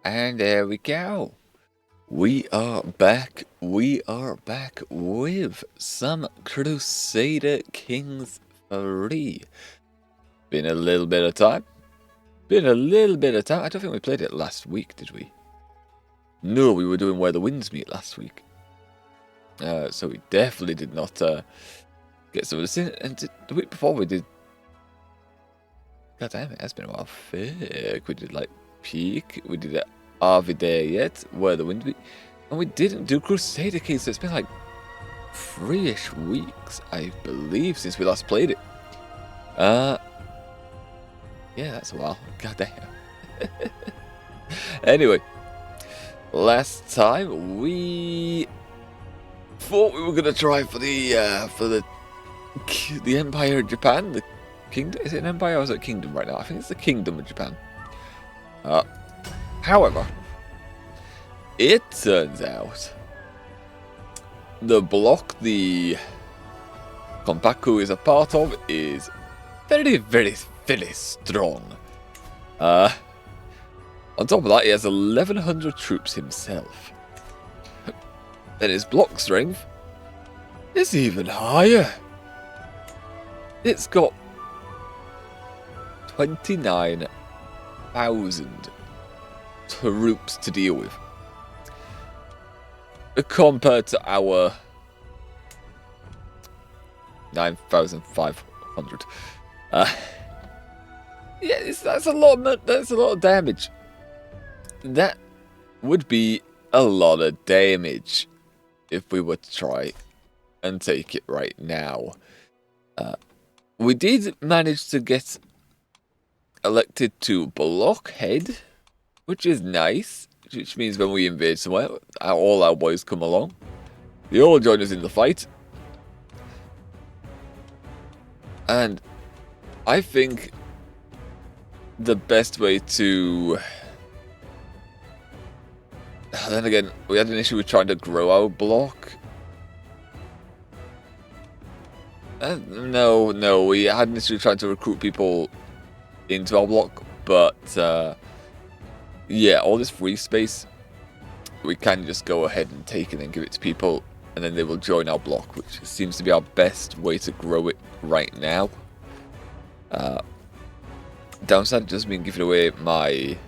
And there we go. We are back. We are back with some Crusader Kings 3. Been a little bit of time. I don't think we played it last week, did we? No, we were doing Where the Winds Meet last week. So we definitely did not get some of this in. And the week before we did... God damn it, it's been a while. Fuck. We did like Peak. We did Are We There Yet? Where the Winds Meet. And we didn't do Crusader Kings, so it's been like 3-ish weeks, I believe, since we last played it. Yeah, that's a while. God damn. Anyway, last time we thought we were gonna try for the Empire of Japan. The kingdom, is it an empire or is it a kingdom right now? I think it's the Kingdom of Japan. However, it turns out the block the Konpaku is a part of is very, very, very strong. On top of that, he has 1,100 troops himself. And his block strength is even higher. It's got 29,000 troops to deal with. Compared to our 9,500. Yeah, that's a lot of damage. That would be a lot of damage if we were to try and take it right now. We did manage to get elected to blockhead, which is nice. Which means when we invade somewhere, all our boys come along. They all join us in the fight. And I think the best way to... Then again, we had an issue with trying to grow our block. No, we had an issue trying to recruit people into our block, but yeah, all this free space, we can just go ahead and take it and give it to people, and then they will join our block, which seems to be our best way to grow it right now. Downside does mean giving away my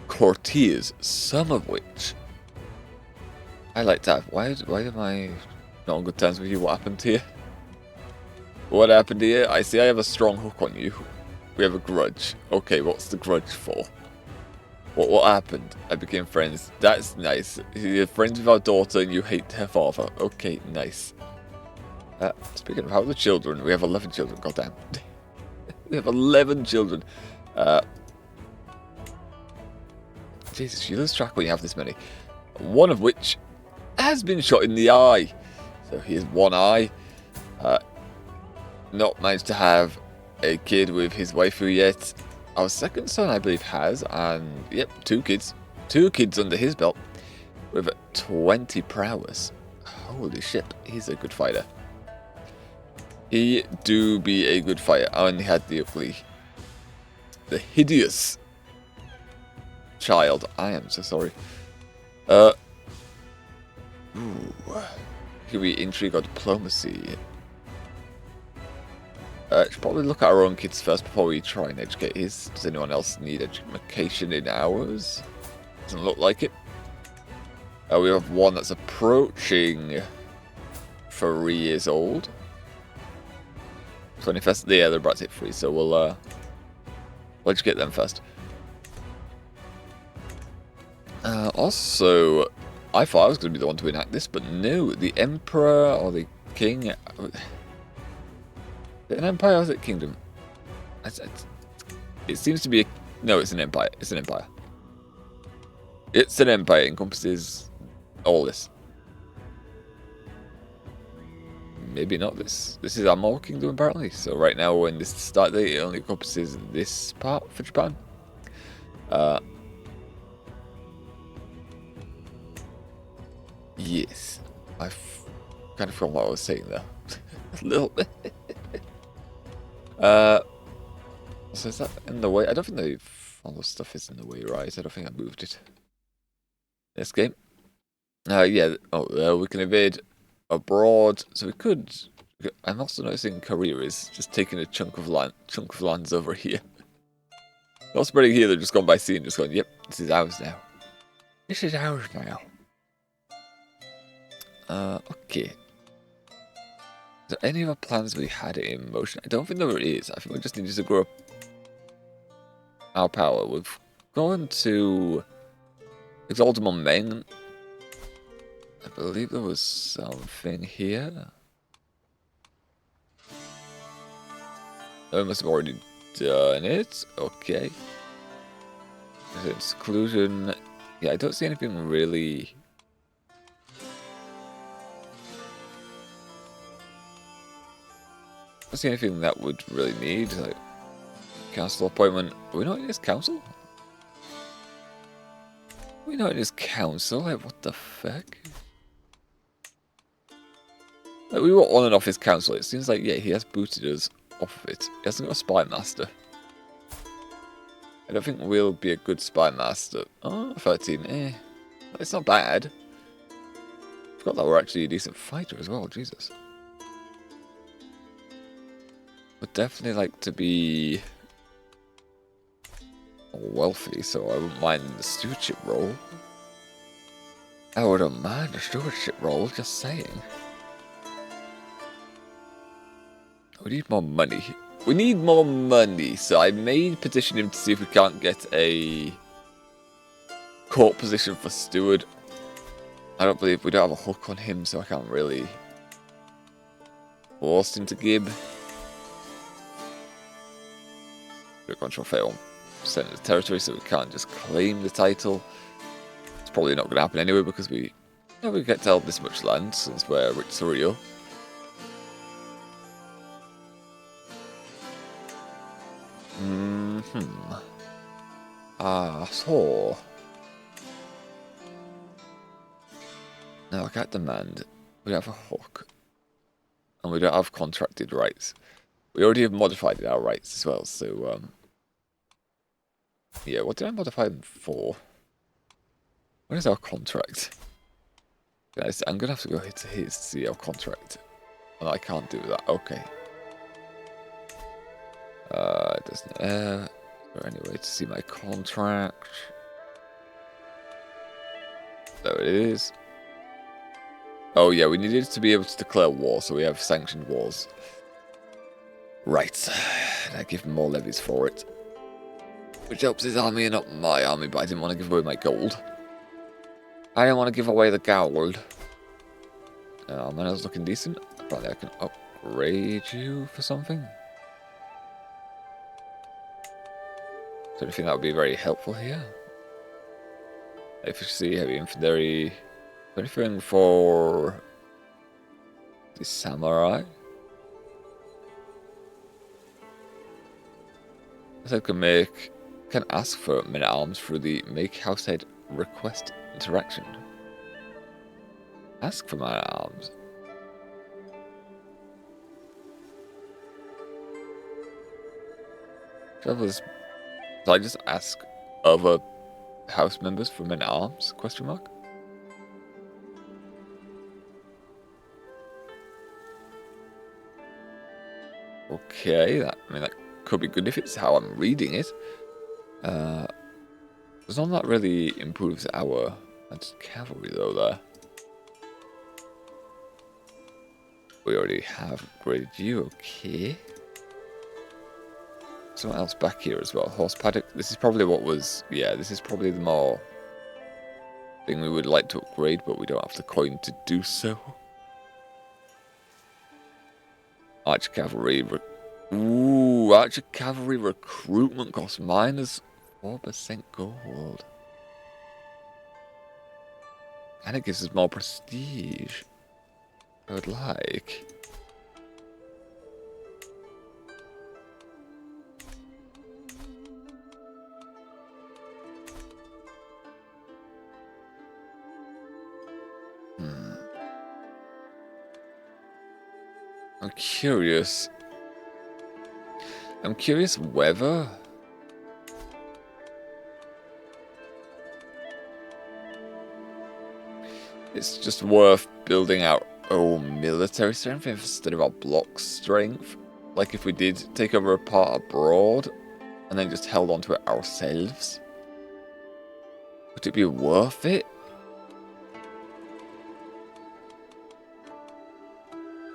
courtiers, some of which I like to have. Why am I not on good terms with you? What happened here? What happened here? I see I have a strong hook on you. We have a grudge. Okay, what's the grudge for? What happened? I became friends. That's nice. You're friends with our daughter and you hate her father. Okay, nice. Speaking of how the children, we have 11 children. Goddamn. We have 11 children. Jesus, you lose track when you have this many. One of which has been shot in the eye. So he has one eye. Not managed to have a kid with his waifu yet. Our second son, I believe, has, and yep, 2 kids. 2 kids under his belt with 20 prowess. Holy shit, he's a good fighter. He do be a good fighter. I only had the ugly, the hideous child. I am so sorry. Ooh. Could be intrigue or diplomacy. Should probably look at our own kids first before we try and educate his. Does anyone else need education in ours? Doesn't look like it. We have one that's approaching 3 years old. 21st, yeah, they're about to hit 3, so we'll educate them first. Also, I thought I was going to be the one to enact this, but no, the Emperor or the King... An empire or is it kingdom? It seems to be no, it's an empire. It's an empire. It's an empire. It encompasses all this. Maybe not this. This is our more kingdom apparently. So right now when this start date, it only encompasses this part for Japan. Yes. I kind of forgot what I was saying there. A little bit. So is that in the way? I don't think all the stuff is in the way, right? I don't think I moved it. This game. Yeah. Oh, we can evade abroad, so we could. I'm also noticing Korea is just taking a chunk of lands over here. Not spreading here, they're just gone by sea and just going, yep, this is ours now. This is ours now. Okay. Is there any other plans we had in motion? I don't think there is. I think we just need to grow up our power. We've gone to Exalted Meng. I believe there was something here. Oh, I must have already done it. Okay. Seclusion. Yeah, I don't see anything really. I don't see anything that would really need like council appointment. Are we not in his council? Are we not in his council? Like, what the fuck? Like, we were on and off his council. It seems like, yeah, he has booted us off of it. He hasn't got a spy master. I don't think we'll be a good spy master. Oh, 13, eh. It's not bad. Forgot that we're actually a decent fighter as well, Jesus. Would definitely like to be wealthy, so I wouldn't mind the stewardship role. I wouldn't mind the stewardship role, just saying. We need more money. We need more money, so I may petition him to see if we can't get a court position for steward. I don't believe we don't have a hook on him, so I can't really force him to give. Control fail. Center of the territory, so we can't just claim the title. It's probably not going to happen anyway because we get to hold this much land since we're rich surreal. So no, I can't demand. We don't have a hook, and we don't have contracted rights. We already have modified our rights as well. So yeah, what did I modify them for? What is our contract? Guys, I'm gonna have to go to his to see our contract. Oh, I can't do that. Okay. It doesn't. Or anyway, to see my contract. There it is. Oh yeah, we needed to be able to declare war, so we have sanctioned wars. Right. And I give him more levies for it. Which helps his army and not my army, but I didn't want to give away my gold. I didn't want to give away the gold. Man, I was looking decent. Apparently I can upgrade you for something. So I think that would be very helpful here. Efficiency, heavy infantry. Anything for the samurai? I can ask for men-at-arms through the Make Househead request interaction. Ask for men-at-arms. Travelers. So I just ask other house members for men-at-arms? Question mark. Okay, that could be good if it's how I'm reading it. There's none that really improves our cavalry though there. We already have upgraded you, okay. Something else back here as well. Horse paddock. This is probably what was, yeah, this is probably the more thing we would like to upgrade, but we don't have the coin to do so. Archer cavalry. Ooh, archer cavalry recruitment cost minus 4% gold. And it gives us more prestige. I would like. I'm curious. I'm curious whether it's just worth building out our military strength instead of our block strength. Like if we did take over a part abroad and then just held on to it ourselves. Would it be worth it?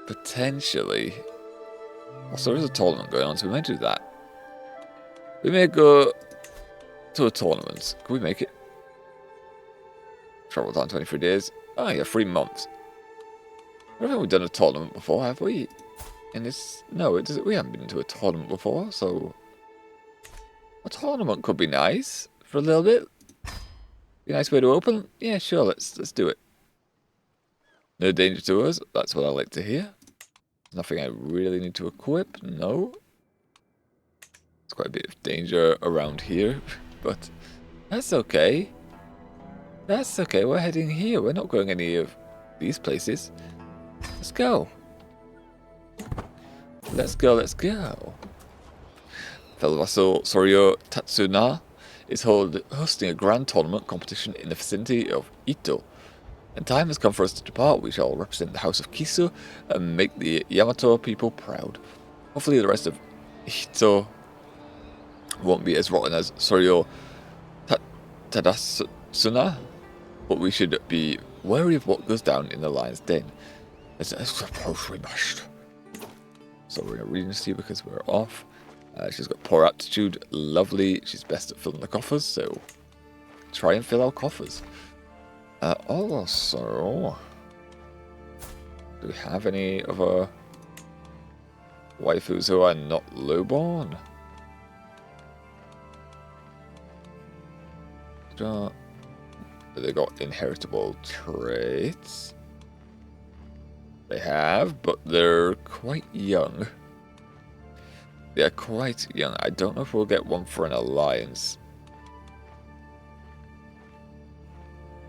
Potentially. Also, there is a tournament going on, so we may do that. We may go to a tournament. Can we make it? Travel time 23 days. Oh yeah, 3 months. I don't think we've done a tournament before, have we? In this, no, we haven't been to a tournament before, so a tournament could be nice for a little bit. Be a nice way to open. Yeah, sure. Let's do it. No danger to us. That's what I like to hear. Nothing I really need to equip. No. There's quite a bit of danger around here, but that's okay. That's okay. We're heading here. We're not going any of these places. Let's go. Let's go. Let's go. Fellow vassal Soryo Tatsuna is hosting a grand tournament competition in the vicinity of Ito. And time has come for us to depart. We shall represent the House of Kisu and make the Yamato people proud. Hopefully the rest of Ito won't be as rotten as Soryo Tadasuna, but we should be wary of what goes down in the lion's den. I suppose we must. So we're going to regency because we're off. She's got poor aptitude, lovely. She's best at filling the coffers, so try and fill our coffers. Also, do we have any other waifus who are not lowborn? They got inheritable traits. They have, but they're quite young. They're quite young. I don't know if we'll get one for an alliance.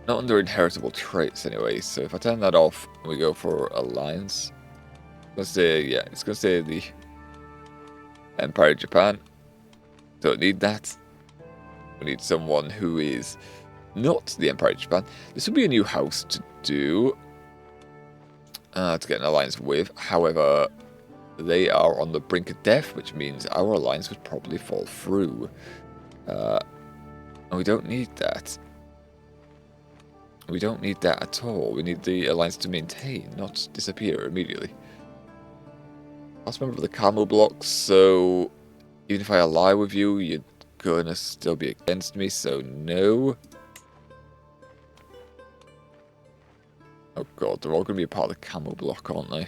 Not under inheritable traits anyway, so if I turn that off and we go for alliance, let's say, yeah, it's going to say the Empire of Japan. Don't need that. We need someone who is not the Empire of Japan. This would be a new house to do, to get an alliance with. However, they are on the brink of death, which means our alliance would probably fall through. And we don't need that. We don't need that at all. We need the alliance to maintain, not disappear immediately. Last member of the Camel Block, so even if I ally with you, you're gonna still be against me, so no. Oh god, they're all gonna be a part of the Camel Block, aren't they?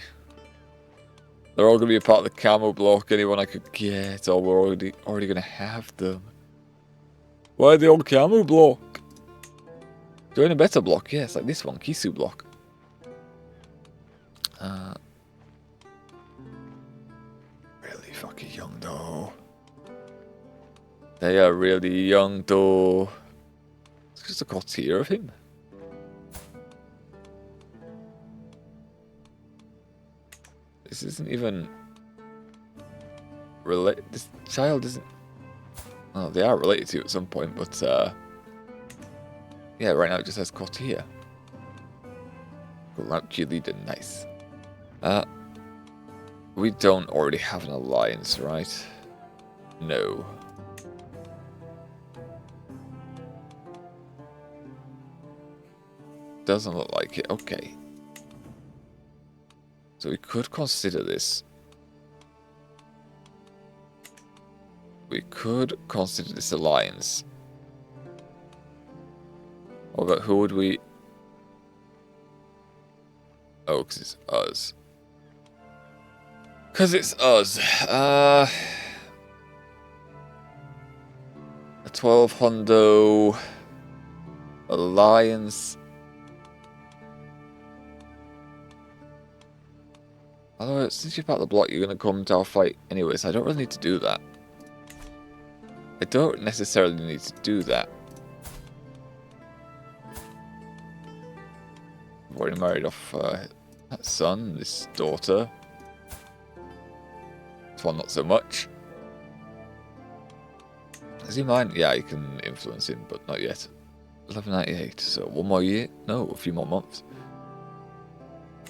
They're all gonna be a part of the Camel Block, anyone I could get, or we're already gonna have them. Why the old Camel Block? Join a better block, yes, like this one, Kisu block. Really fucking young though. They are really young though. It's just a courtier of him. This isn't even related. This child isn't. Well, they are related to you at some point, but yeah, right now it just says courtier. Route cheerleader, nice. We don't already have an alliance, right? No. Doesn't look like it. Okay. So we could consider this. We could consider this alliance. But who would we... Oh, because it's us. Because it's us. A 12 hundo alliance. Although, since you're part of the block, you're going to come to our fight anyway, so I don't really need to do that. I don't necessarily need to do that. I've already married off that son, this daughter. This one not so much. Is he mine? Yeah, you can influence him, but not yet. 1198, so one more year? No, a few more months.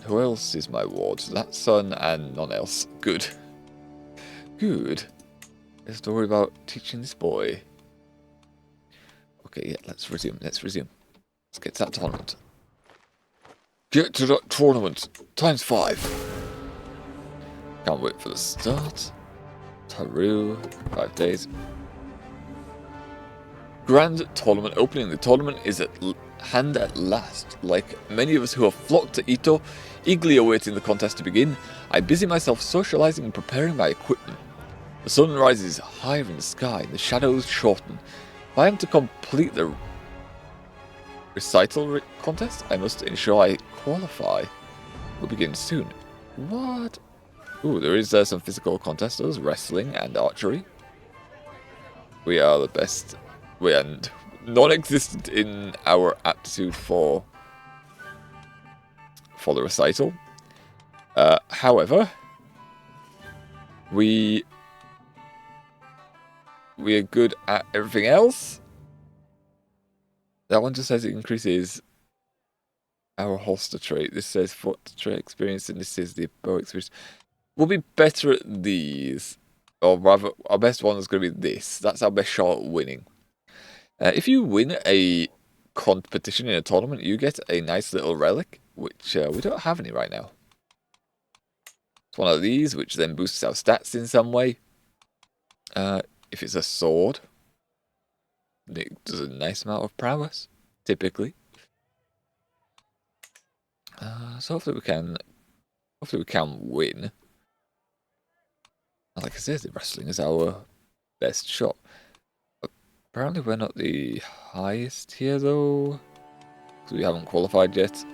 Who else is my ward? That son and none else. Good. Good. Let's don't worry about teaching this boy. Okay, yeah, let's resume. Let's get to that tournament. Get to that tournament! Times 5! Can't wait for the start. Taru, 5 days. Grand tournament opening. The tournament is at hand at last. Like many of us who have flocked to Ito, eagerly awaiting the contest to begin, I busy myself socializing and preparing my equipment. The sun rises higher in the sky, the shadows shorten. If I am to complete the recital contest, I must ensure I qualify. We'll begin soon. What? Ooh, there is some physical contests, wrestling and archery. We are the best. We are non-existent in our aptitude for the recital. However, we are good at everything else. That one just says it increases our holster trait. This says foot trait experience, and this says the bow experience. We'll be better at these, or rather, our best one is going to be this. That's our best shot at winning. If you win a competition in a tournament, you get a nice little relic, which we don't have any right now. It's one of these, which then boosts our stats in some way. If it's a sword, it does a nice amount of prowess, typically. So hopefully we can win. Like I said, the wrestling is our best shot. Apparently we're not the highest here though, because we haven't qualified yet.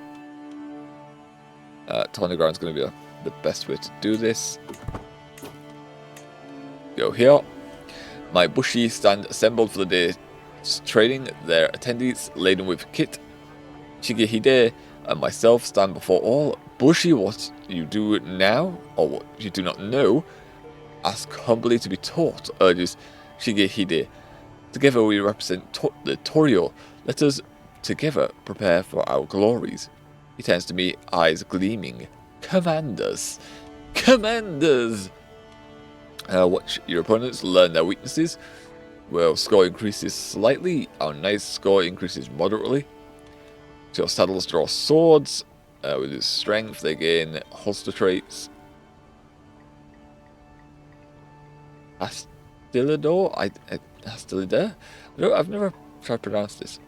Tourney ground is going to be the best way to do this. Go here. My Bushi stand assembled for the day's training. Their attendees laden with kit. Shigehide and myself stand before all. Bushi, what you do now, or what you do not know, ask humbly to be taught, urges Shigehide. Together we represent the Torio. Let us together prepare for our glories. He turns to me, eyes gleaming. Commanders! Commanders! Watch your opponents learn their weaknesses. Well, score increases slightly. Our nice score increases moderately. So your saddles draw swords. With his strength, they gain holster traits. Astilidor? Astilidor? I've never tried to pronounce this.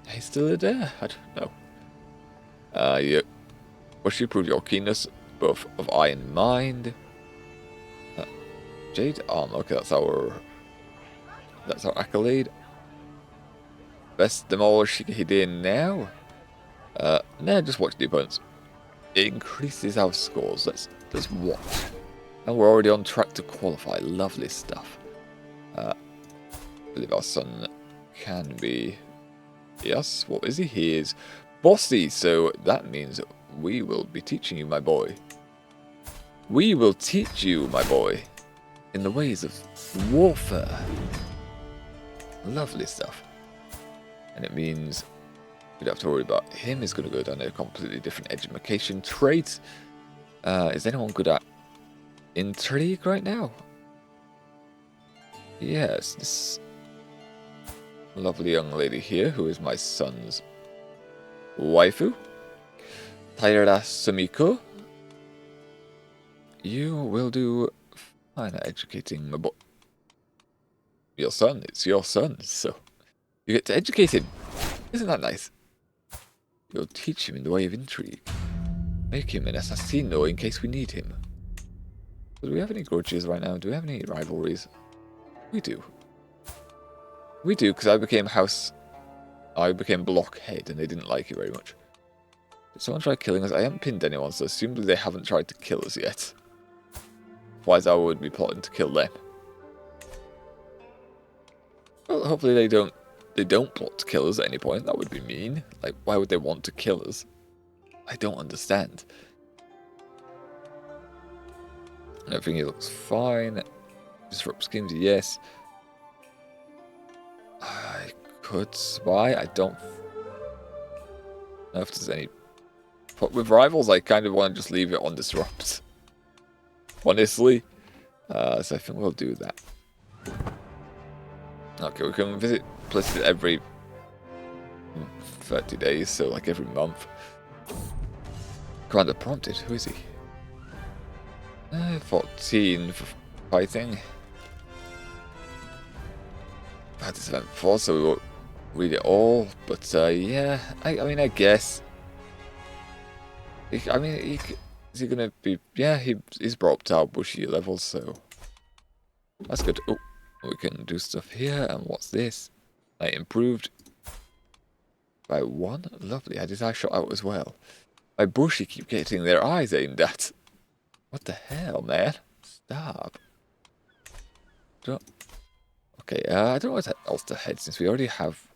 Astilidor? I don't know. You wish you prove your keenness, both of eye and mind. Jade arm. Okay, that's our accolade. Best demolish Shigehide now. Nah, just watch the opponents. It increases our scores. Let's watch. And we're already on track to qualify. Lovely stuff. I believe our son can be... Yes, what is he? He is bossy, so that means we will be teaching you, my boy. We will teach you, my boy, in the ways of warfare. Lovely stuff. And it means we don't have to worry about him. He's going to go down a completely different education trait. Is anyone good at intrigue right now? Yes, this lovely young lady here, who is my son's waifu, Taira Sumiko. You will do fine at educating my boy. Your son, it's your son, so you get to educate him. Isn't that nice? You'll teach him in the way of intrigue. Make him an assassino in case we need him. Do we have any grudges right now? Do we have any rivalries? We do. We do, because I became blockhead and they didn't like it very much. Did someone try killing us? I haven't pinned anyone, so assumably they haven't tried to kill us yet. Otherwise I would be plotting to kill them. Well, hopefully they don't plot to kill us at any point. That would be mean. Like, why would they want to kill us? I don't understand. Everything looks fine. Disrupt schemes, yes. could spy. I don't know if there's any... But with rivals, I kind of want to just leave it on disrupt. Honestly. So I think we'll do that. Okay, we can visit places every 30 days, so like every month. Commander prompted. Who is he? 14 for fighting. I've had this event before, so we won't read it all. But yeah, I mean, I guess. Is he gonna be? Yeah, he's brought up to our Bushi levels, so that's good. Oh, we can do stuff here. And what's this? I improved by 1. Lovely. I had his eye shot out as well. My Bushi keep getting their eyes aimed at. What the hell, man? Stop. Okay, I don't know what else to head since we already have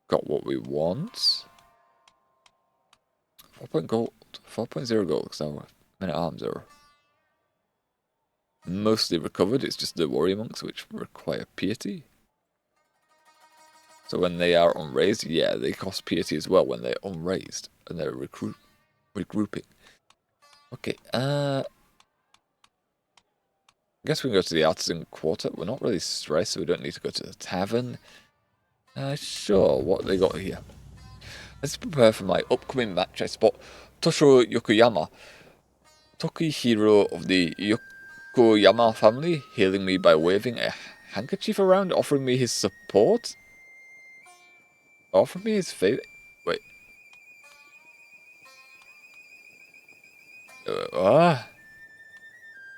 got what we want. 4.0 gold, because our men at arms are mostly recovered. It's just the warrior monks which require piety. So when they are unraised, yeah, they cost piety as well when they're unraised and they're regrouping. Okay, I guess we can go to the artisan quarter. We're not really stressed, so we don't need to go to the tavern. Sure, what they got here? Let's prepare for my upcoming match. I spot Toshiro Yokoyama, Tokihiro of the Yokoyama family, hailing me by waving a handkerchief around, offering me his support. Offering me his favor. Wait.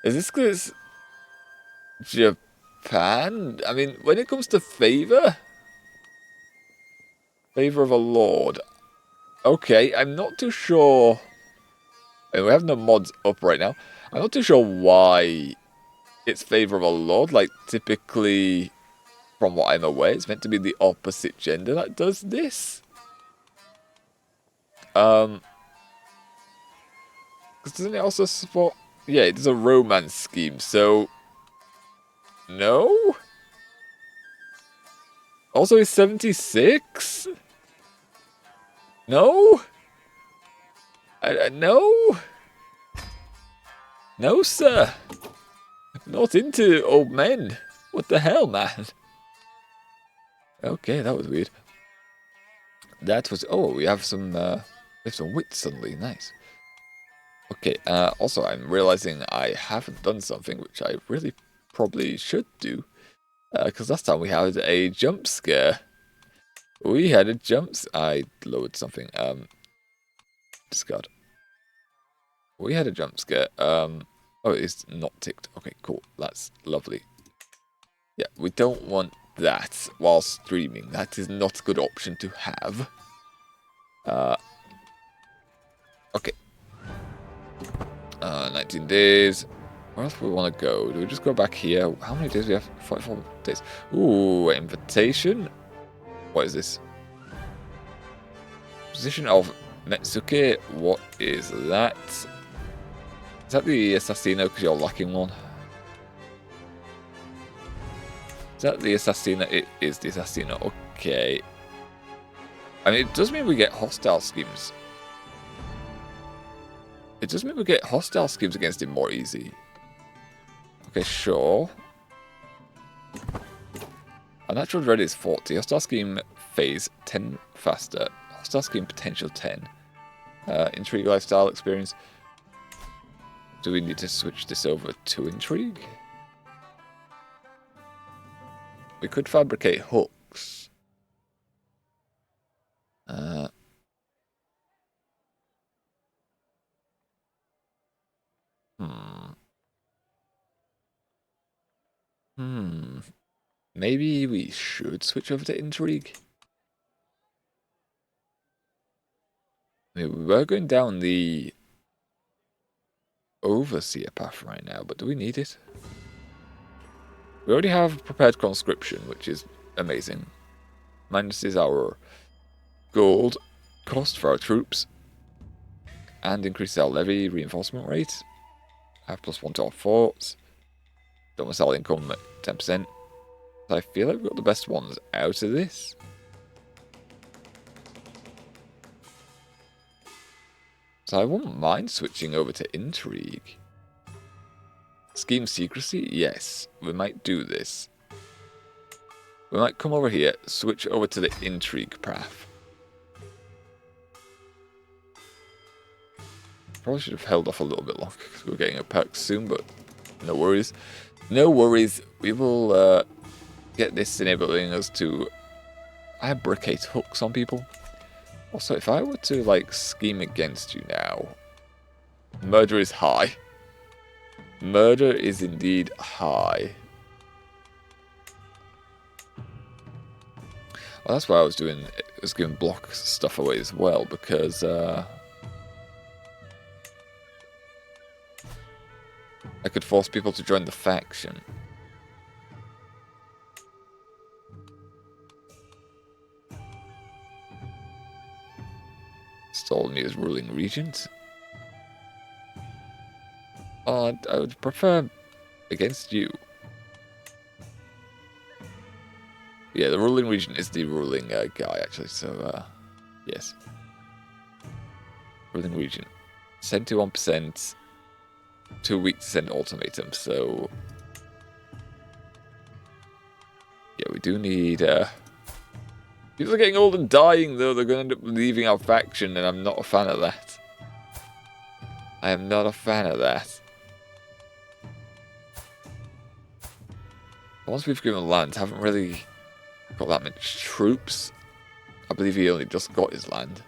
Is this because Japan? I mean, when it comes to favor of a lord. Okay, I'm not too sure. I mean, we have no mods up right now. I'm not too sure why it's favor of a lord. Like, typically, from what I'm aware, it's meant to be the opposite gender that does this. Because doesn't it also support... Yeah, it does a romance scheme, so... No? Also, he's 76? No? No? No, sir. Not into old men. What the hell, man? Okay, that was weird. That was... Oh, we have some wit suddenly. Nice. Okay, also, I'm realizing I haven't done something which I really probably should do. Because last time we had a jump scare. We had a I lowered something. Discard. We had a jump scare. Oh, it's not ticked. Okay, cool. That's lovely. Yeah, we don't want that while streaming. That is not a good option to have. Okay. 19 days. Where else do we want to go? Do we just go back here? How many days do we have? 44 days. Ooh, invitation. What is this? Position of Metsuke. What is that? Is that the Assassino because you're lacking one? Is that the Assassino? It is the Assassino. Okay. I mean, it does mean we get hostile schemes. It does mean we get hostile schemes against him more easy. Okay, sure. Our natural dread is 40. Hostile scheme phase 10 faster. Hostile scheme potential 10. Intrigue lifestyle experience. Do we need to switch this over to intrigue? We could fabricate hooks. Maybe we should switch over to intrigue. I mean, we're going down the overseer path right now, but do we need it? We already have prepared conscription, which is amazing. Minuses our gold cost for our troops. And increases our levy reinforcement rate. Have +1 to our forts. Domicile income at 10%. I feel like we've got the best ones out of this. So I wouldn't mind switching over to Intrigue. Scheme Secrecy? Yes, we might do this. We might come over here, switch over to the Intrigue path. Probably should have held off a little bit longer because we're getting a perk soon, but no worries. No worries. We will get this enabling us to abricate hooks on people. Also, if I were to, like, scheme against you now, murder is high. Murder is indeed high. Well, that's why I was doing, giving block stuff away as well, because I could force people to join the faction. Install me as ruling regent. Oh, I would prefer against you. Yeah, the ruling regent is the ruling guy, actually, so, yes. Ruling regent. 71%, 2 weeks to send ultimatum, so... Yeah, we do need, people are getting old and dying, though. They're going to end up leaving our faction, and I'm not a fan of that. I am not a fan of that. Once we've given land, haven't really got that much troops. I believe he only just got his land.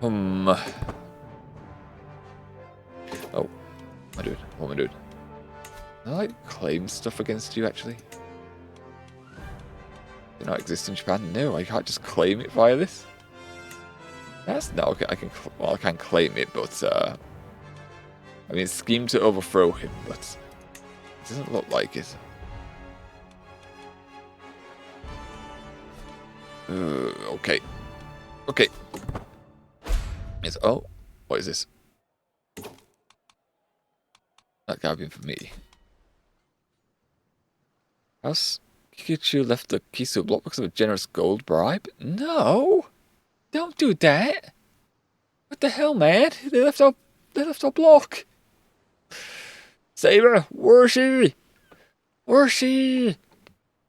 Oh, my dude. What am I doing? Can I, like, claim stuff against you, actually? Do not exist in Japan? No, I can't just claim it via this. That's no, okay, I can claim it, but I mean, scheme to overthrow him, but it doesn't look like it. Okay. Okay. It's, oh, what is this? That can't be for me. How's Kikuchu left the Kisu block because of a generous gold bribe? No! Don't do that! What the hell, man? They left our block! Saber! Where's she? Where's she?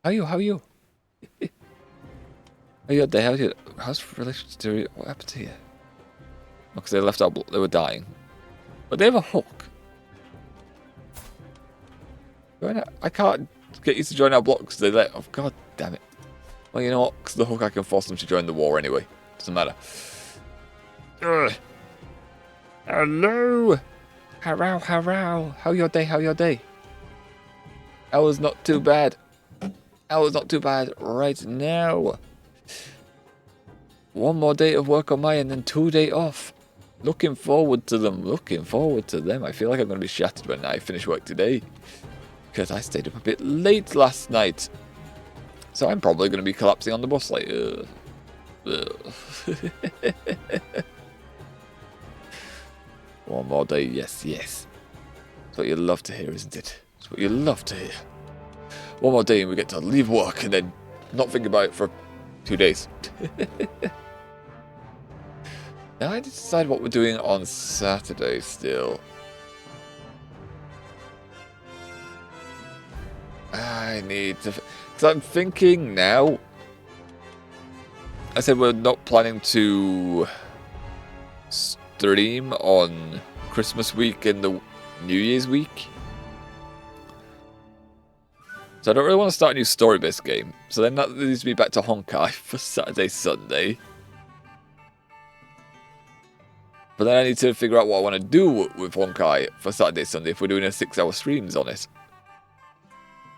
How are you? How are you? Are you there? How's relations to what happened to you? Because they left our block, they were dying. But they have a hook. I can't get you to join our block because they let. Oh, god damn it. Well, you know what? Because the hook, I can force them to join the war anyway. Doesn't matter. Ugh. Hello! How your day? How your day? I was not too bad. I was not too bad right now. One more day of work on my end, then 2 days off. Looking forward to them. Looking forward to them. I feel like I'm going to be shattered when I finish work today. Because I stayed up a bit late last night. So I'm probably going to be collapsing on the bus like... One more day, yes, yes. That's what you love to hear, isn't it? That's what you love to hear. One more day and we get to leave work and then not think about it for 2 days. Now I need to decide what we're doing on Saturday still. I need to... Because I'm thinking now... I said we're not planning to stream on Christmas week and the New Year's week. So I don't really want to start a new story-based game. So then that leads me back to Honkai for Saturday, Sunday. But then I need to figure out what I want to do with Honkai for Saturday, Sunday if we're doing a 6-hour streams on it.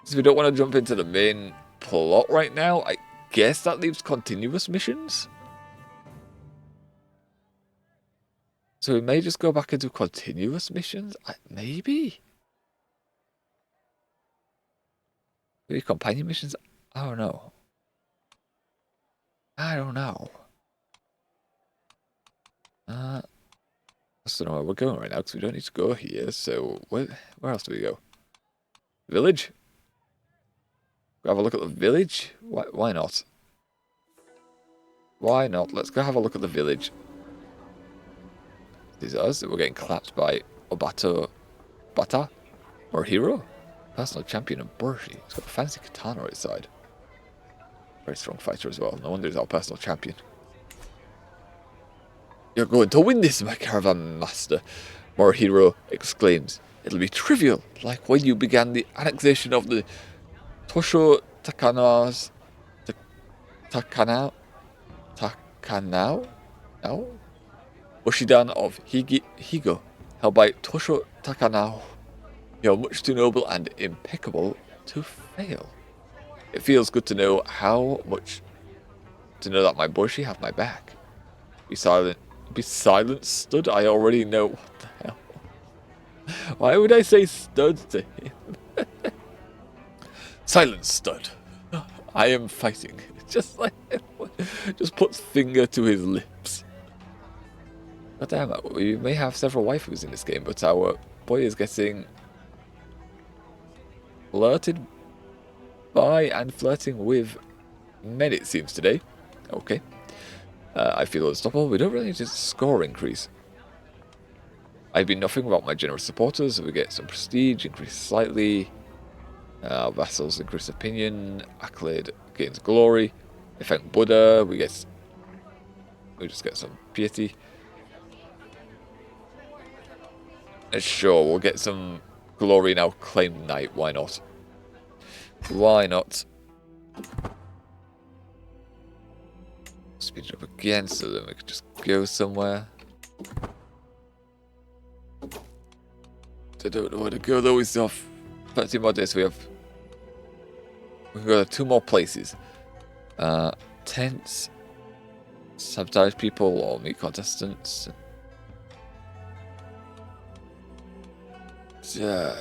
So we don't want to jump into the main plot right now. I guess that leaves continuous missions. So we may just go back and do continuous missions? Maybe? Maybe companion missions? I don't know. I don't know. I don't know where we're going right now because we don't need to go here. So where else do we go? Village? Go have a look at the village? Why not? Why not? Let's go have a look at the village. This is us. We're getting clapped by Bata or Hero. Personal champion of Burshi. He's got a fancy katana on his side. Very strong fighter as well. No wonder he's our personal champion. You're going to win this, my caravan master, Morihiro exclaims. It'll be trivial, like when you began the annexation of the Tosho Takanao? No? Oshidan of Higo, held by Tosho Takanao. You're much too noble and impeccable to fail. It feels good to know that my Boshi have my back. Be silent, stud. I already know. What the hell? Why would I say stud to him? Silence, stud. I am fighting. Just puts finger to his lips. God damn it, we may have several waifus in this game, but our boy is getting flirted by and flirting with men, it seems, today. Okay. I feel unstoppable. We don't really need a score increase. I've been nothing about my generous supporters. We get some prestige, increase slightly. Vassals increase opinion. Accolade gains glory. I thank Buddha. We just get some piety. And sure, we'll get some glory now. Claim knight. Why not? Why not? Speed it up again so that we can just go somewhere. I don't know where to go though. We still have 30 more days. We can go to 2 more places. Tents, sabotage people, or meet contestants. You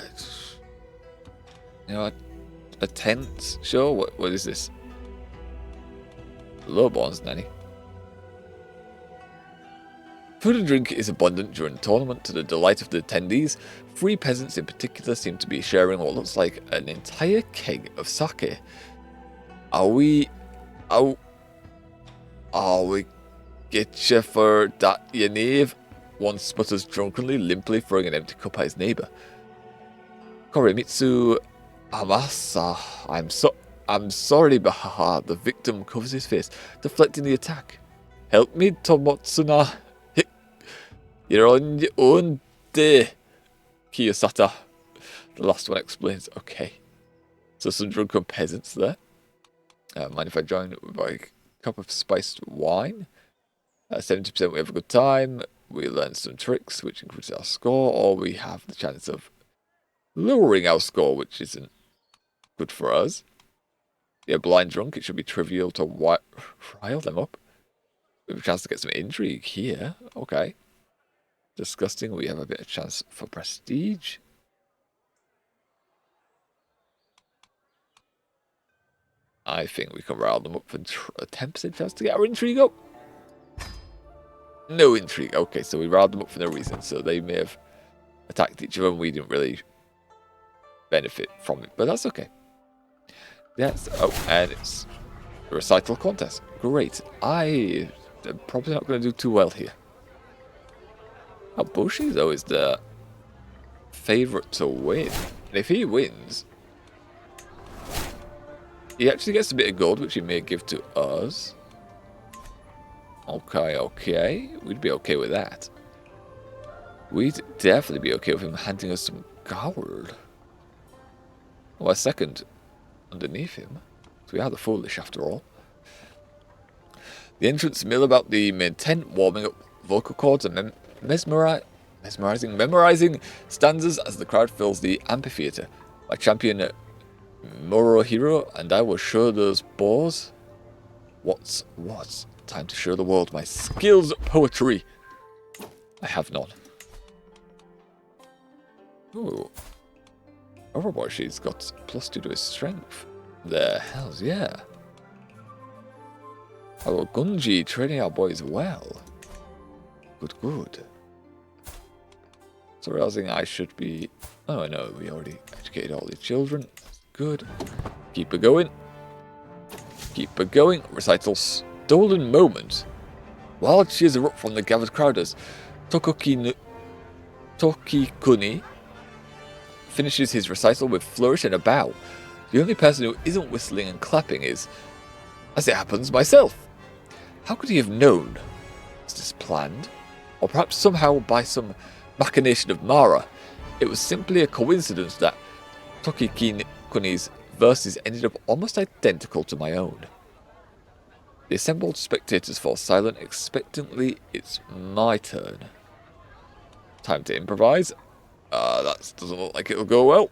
know, a tent? Sure. What is this? Lowborns, Nanny. Food and drink is abundant during the tournament to the delight of the attendees. 3 peasants in particular seem to be sharing what looks like an entire keg of sake. Are we get you for that, you knave? One sputters drunkenly, limply throwing an empty cup at his neighbour. Koremitsu Amasa, I'm sorry, Bahaha. The victim covers his face, deflecting the attack. Help me, Tomotsuna. You're on your own day, Kiyosata. The last one explains. Okay. So some drunken peasants there. Mind if I join with a cup of spiced wine? 70% we have a good time. We learn some tricks, which increases our score, or we have the chance of lowering our score, which isn't good for us. Yeah, blind drunk. It should be trivial to rile them up. We have a chance to get some intrigue here. Okay. Disgusting. We have a bit of chance for prestige. I think we can rile them up for a 10% chance to get our intrigue up. No intrigue. Okay, so we riled them up for no reason. So they may have attacked each other and we didn't really benefit from it. But that's okay. Yes. Oh, and it's a recital contest. Great. I'm probably not going to do too well here. Boshi, though, is the favourite to win. And if he wins, he actually gets a bit of gold, which he may give to us. Okay. We'd be okay with that. We'd definitely be okay with him handing us some gold. Well, a second underneath him. So we are the foolish after all. The entrance mill about the main tent, warming up vocal cords and memorizing stanzas as the crowd fills the amphitheater. My champion Morihiro and I will show those boars what's what. Time to show the world my skills at poetry. I have none. Ooh. Oroboroshi's got +2 to his strength. The hells, yeah. Hello, Gunji, training our boys well. Good, good. So realizing I should be... Oh, no, we already educated all the children. Good. Keep it going. Keep it going. Recital Stolen Moment. Wild cheers erupt from the gathered crowders. Tokikuni finishes his recital with flourish and a bow. The only person who isn't whistling and clapping is, as it happens, myself. How could he have known? Was this planned? Or perhaps somehow by some machination of Mara? It was simply a coincidence that Tokikuni's verses ended up almost identical to my own. The assembled spectators fall silent, expectantly. It's my turn. Time to improvise. That doesn't look like it'll go well.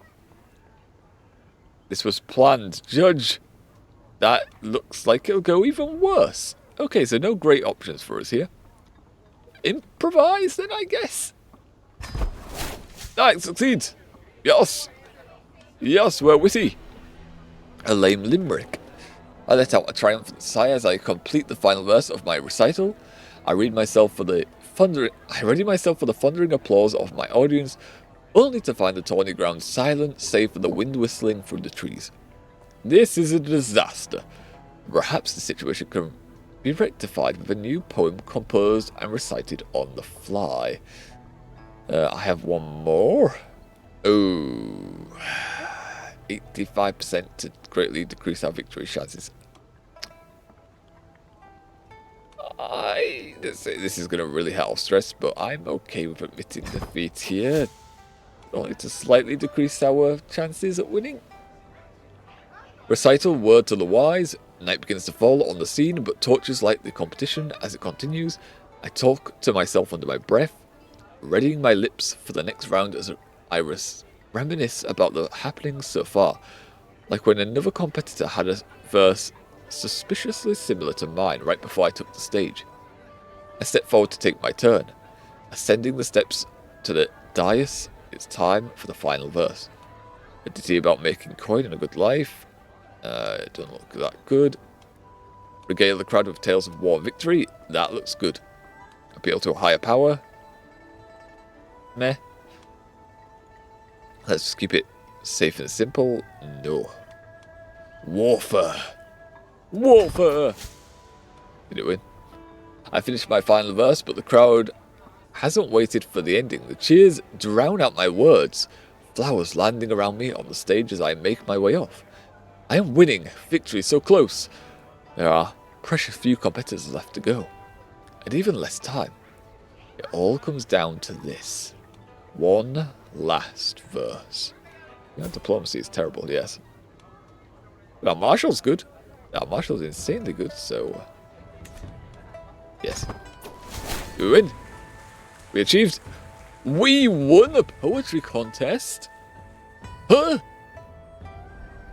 This was planned, Judge. That looks like it'll go even worse. Okay, so no great options for us here. Improvise, then, I guess. It succeeds. Yes. Yes, we're witty. A lame limerick. I let out a triumphant sigh as I complete the final verse of my recital. I ready myself for the thundering applause of my audience, only to find the tawny ground silent, save for the wind whistling through the trees. This is a disaster. Perhaps the situation can be rectified with a new poem composed and recited on the fly. I have one more. Oh, 85% to greatly decrease our victory chances. This is going to really help stress, but I'm okay with admitting defeat here. Only to slightly decrease our chances at winning. Recital, word to the wise. Night begins to fall on the scene, but torches light the competition as it continues. I talk to myself under my breath, readying my lips for the next round as I reminisce about the happenings so far, like when another competitor had a verse suspiciously similar to mine right before I took the stage. I step forward to take my turn. Ascending the steps to the dais, it's time for the final verse. A ditty about making coin and a good life. It doesn't look that good. Regale the crowd with tales of war and victory. That looks good. Appeal to a higher power. Meh. Let's just keep it safe and simple. No. Warfare. Warfare! Did it win? I finished my final verse, but the crowd hasn't waited for the ending. The cheers drown out my words. Flowers landing around me on the stage as I make my way off. I am winning. Victory so close. There are precious few competitors left to go. And even less time. It all comes down to this. One last verse. Diplomacy is terrible, yes. Now, Marshall's good. Now, Marshall's insanely good, so... yes. We win. We achieved... we won the poetry contest? Huh?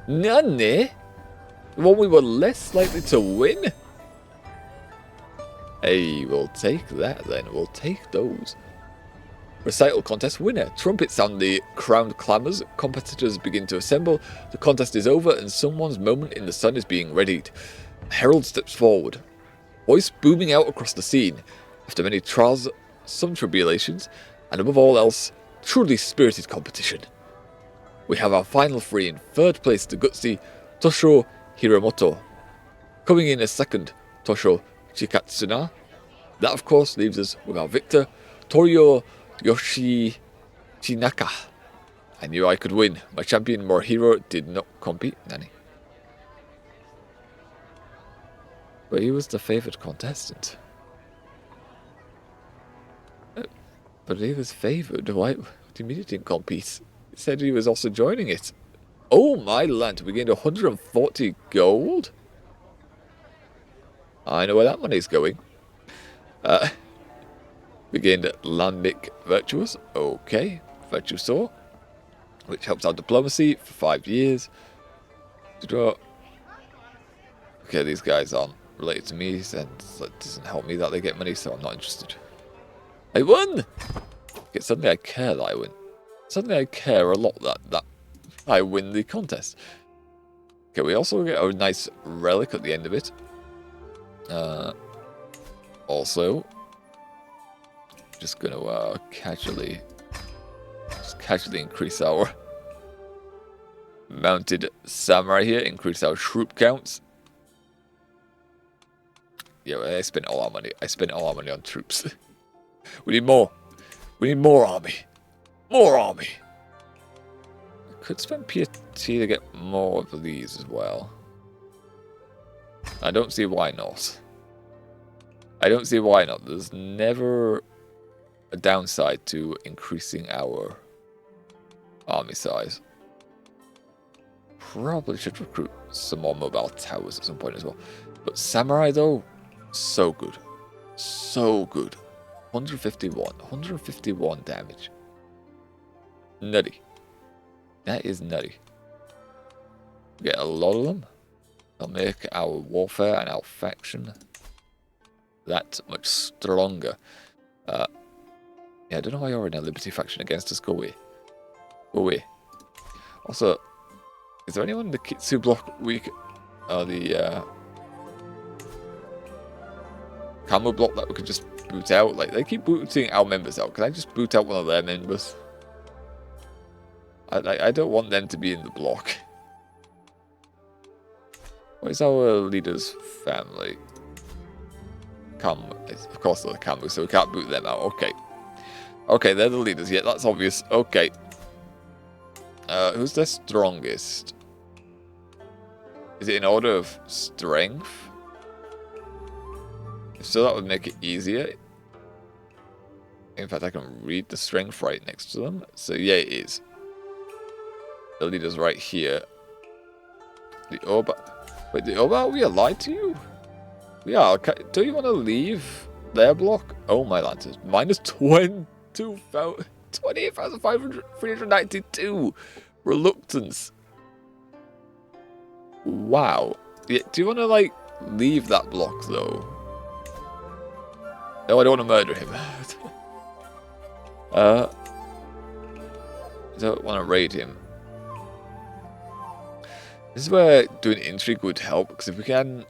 Nani? The one we were less likely to win? Hey, we'll take that then. We'll take those. Recital contest winner. Trumpets sound the crowned clamours. Competitors begin to assemble. The contest is over and someone's moment in the sun is being readied. A herald steps forward. Voice booming out across the scene. After many trials, some tribulations, and above all else, truly spirited competition. We have our final three. In third place, the gutsy Toshio Hiramoto. Coming in as second, Toshio Chikatsuna. That, of course, leaves us with our victor, Torio Yoshinaka. I knew I could win. My champion Morihiro did not compete, Nani. But he was the favoured contestant. But he was favoured. Why? What do you mean he didn't compete? He said he was also joining it. Oh my land, we gained 140 gold? I know where that money's going. We gained Lambic Virtuous. Okay. Virtuoso. Which helps our diplomacy for 5 years. Okay, these guys aren't related to me, and that doesn't help me that they get money, so I'm not interested. I won! Okay, suddenly I care that I win. Suddenly I care a lot that I win the contest. Okay, we also get a nice relic at the end of it. Also, just gonna casually increase our mounted samurai here, increase our troop counts. Yeah, I spent all our money. I spent all our money on troops. We need more. We need more army. More army. I could spend PT to get more of these as well. I don't see why not. I don't see why not. There's never a downside to increasing our army size. Probably should recruit some more mobile towers at some point as well. But samurai though, so good. So good. 151 damage. Nutty. That is nutty. Get a lot of them. They'll make our warfare and our faction that much stronger. Yeah, I don't know why you're in a Liberty faction against us. Go away. Go away. Also, is there anyone in the Kitsu block we the Kamo block that we could just boot out? Like, they keep booting our members out. Can I just boot out one of their members? I don't want them to be in the block. What is our leader's family? Of course they're the Kamo, so we can't boot them out. Okay. Okay, they're the leaders. Yeah, that's obvious. Okay. Who's their strongest? Is it in order of strength? If so, that would make it easier. In fact, I can read the strength right next to them. So yeah, it is. The leader's right here. The Oba. Wait, the Oba, are we allied to you? We are. Do you want to leave their block? Oh my lances. Minus 28,392. Reluctance. Wow. Yeah, do you want to, like, leave that block, though? No, I don't want to murder him. I don't want to raid him. This is where doing intrigue would help, because if we can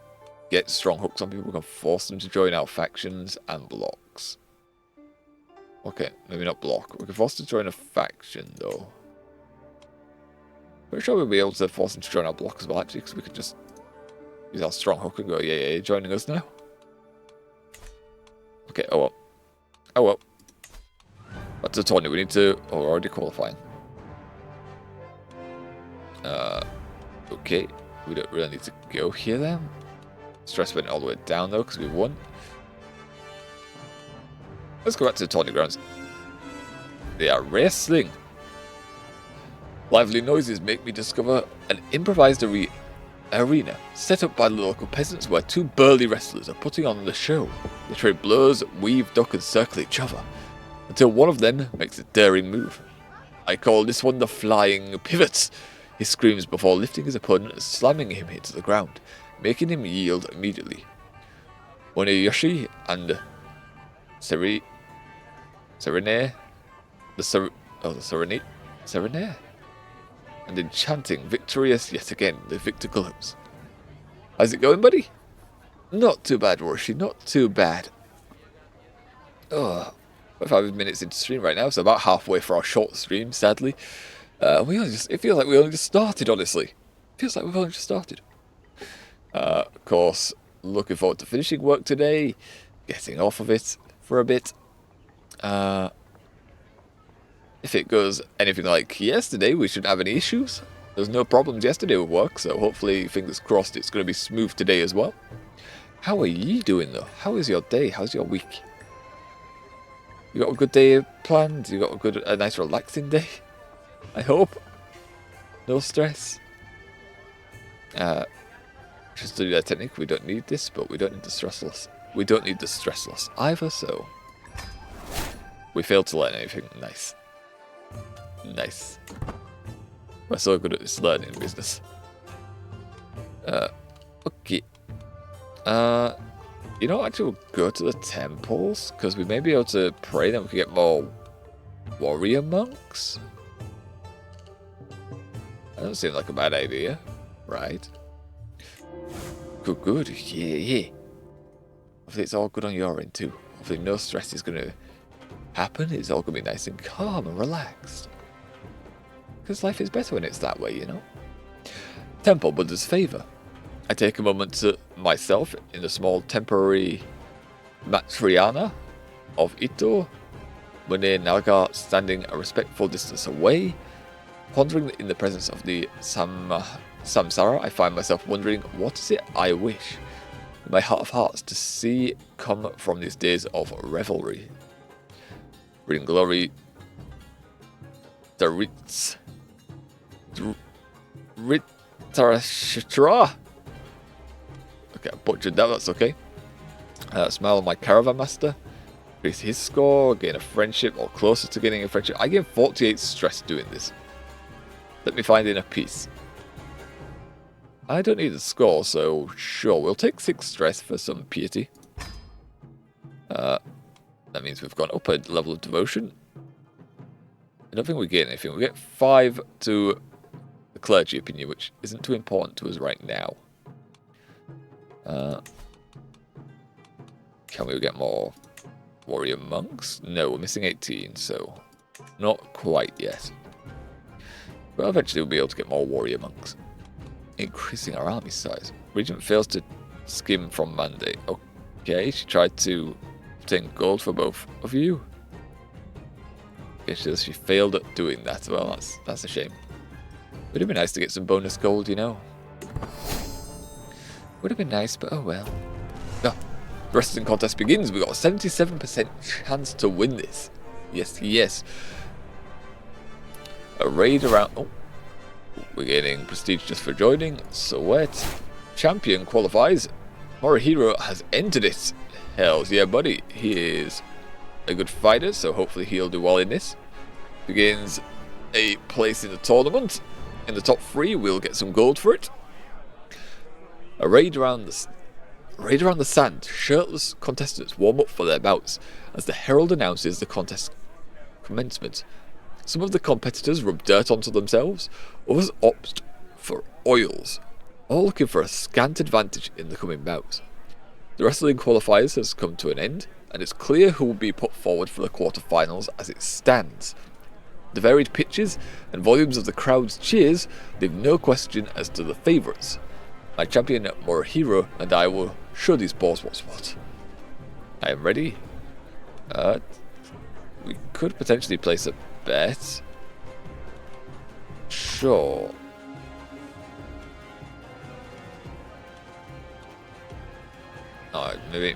get strong hooks on people, we can force them to join our factions and blocks. Okay, maybe not block. We can force them to join a faction, though. Pretty sure we'll be able to force them to join our block as well, actually, because we can just use our strong hook and go, yeah, you're joining us now. Okay, oh well. Oh well. That's a tournament. We need to... Oh, we're already qualifying. Okay. We don't really need to go here then. Stress went all the way down though, because we won. Let's go back to the tourney grounds. They are wrestling. Lively noises make me discover an improvised arena set up by the local peasants where two burly wrestlers are putting on the show. They trade blows, weave, duck and circle each other until one of them makes a daring move. I call this one the flying pivot. He screams before lifting his opponent and slamming him into the ground, making him yield immediately. Oneyoshi and Serenade, and enchanting, victorious yet again, the victor glows. How's it going, buddy? Not too bad, Roshi, not too bad. Oh, we're 5 minutes into stream right now, so about halfway for our short stream, sadly. It feels like we only just started, honestly. It feels like we've only just started. Of course, looking forward to finishing work today, getting off of it for a bit. If it goes anything like yesterday, we shouldn't have any issues. There was no problems yesterday with work, so hopefully, fingers crossed, it's going to be smooth today as well. How are you doing, though? How is your day? How's your week? You got a good day planned? You got a nice relaxing day? I hope. No stress. Just to do that technique, we don't need this, but we don't need the stress loss. We don't need the stress loss either, so... We failed to learn anything. Nice. Nice. We're so good at this learning business. Okay. You know, actually, we'll go to the temples, because we may be able to pray, then we can get more warrior monks. That doesn't seem like a bad idea, right? Good, yeah. Hopefully it's all good on your end too. Hopefully no stress is going to happen. It's all going to be nice and calm and relaxed. Because life is better when it's that way, you know. Temple Buddha's Favour. I take a moment to myself in the small temporary Matriana of Ito, Mune Naga standing a respectful distance away. Pondering in the presence of the Samsara, I find myself wondering, what is it I wish, in my heart of hearts, to see come from these days of revelry? Bring glory, Ritarashtra. Okay, I butchered that, that's okay. Smile on my caravan master. Increase his score, gain a friendship, or closer to gaining a friendship. I gain 48 stress doing this. Let me find inner peace. I don't need a score, so sure, we'll take 6 stress for some piety. That means we've gone up a level of devotion. I don't think we get anything. We get 5 to the clergy opinion, which isn't too important to us right now. Can we get more warrior monks? No, we're missing 18, so not quite yet. But eventually we'll be able to get more warrior monks. Increasing our army size. Regent fails to skim from mandate. Okay, she tried to obtain gold for both of you. Okay, she failed at doing that. Well, that's a shame. Would have been nice to get some bonus gold, you know. Would have been nice, but oh well. Oh, the wrestling contest begins. We've got a 77% chance to win this. Yes, yes. A raid around... Oh, we're gaining prestige just for joining. Sweat. Champion qualifies. Morihiro has entered it. Hells yeah, buddy. He is a good fighter, so hopefully he'll do well in this. Begins a place in the tournament. In the top 3, we'll get some gold for it. A raid around the sand. Shirtless contestants warm up for their bouts as the herald announces the contest commencement. Some of the competitors rub dirt onto themselves, others opt for oils, all looking for a scant advantage in the coming bouts. The wrestling qualifiers has come to an end, and it's clear who will be put forward for the quarterfinals as it stands. The varied pitches and volumes of the crowd's cheers leave no question as to the favourites. My champion Morihiro and I will show these balls what's what. I am ready. We could potentially place a bet. Sure. Maybe.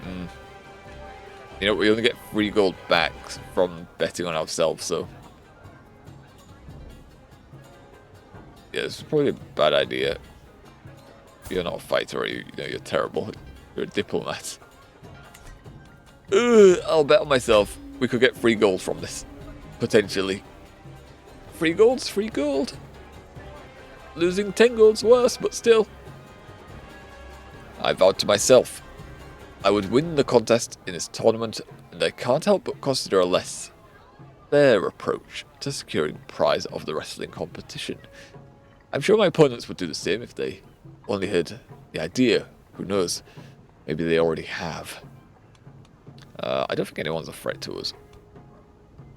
You know, we only get 3 gold back from betting on ourselves, so. Yeah, it's probably a bad idea. You're not a fighter, or you know, you're terrible. You're a diplomat. I'll bet on myself we could get 3 gold from this. Potentially. 3 gold's 3 gold. Losing 10 gold's worse, but still. I vowed to myself I would win the contest in this tournament, and I can't help but consider a less fair approach to securing prize of the wrestling competition. I'm sure my opponents would do the same if they only had the idea. Who knows? Maybe they already have. I don't think anyone's a threat to us.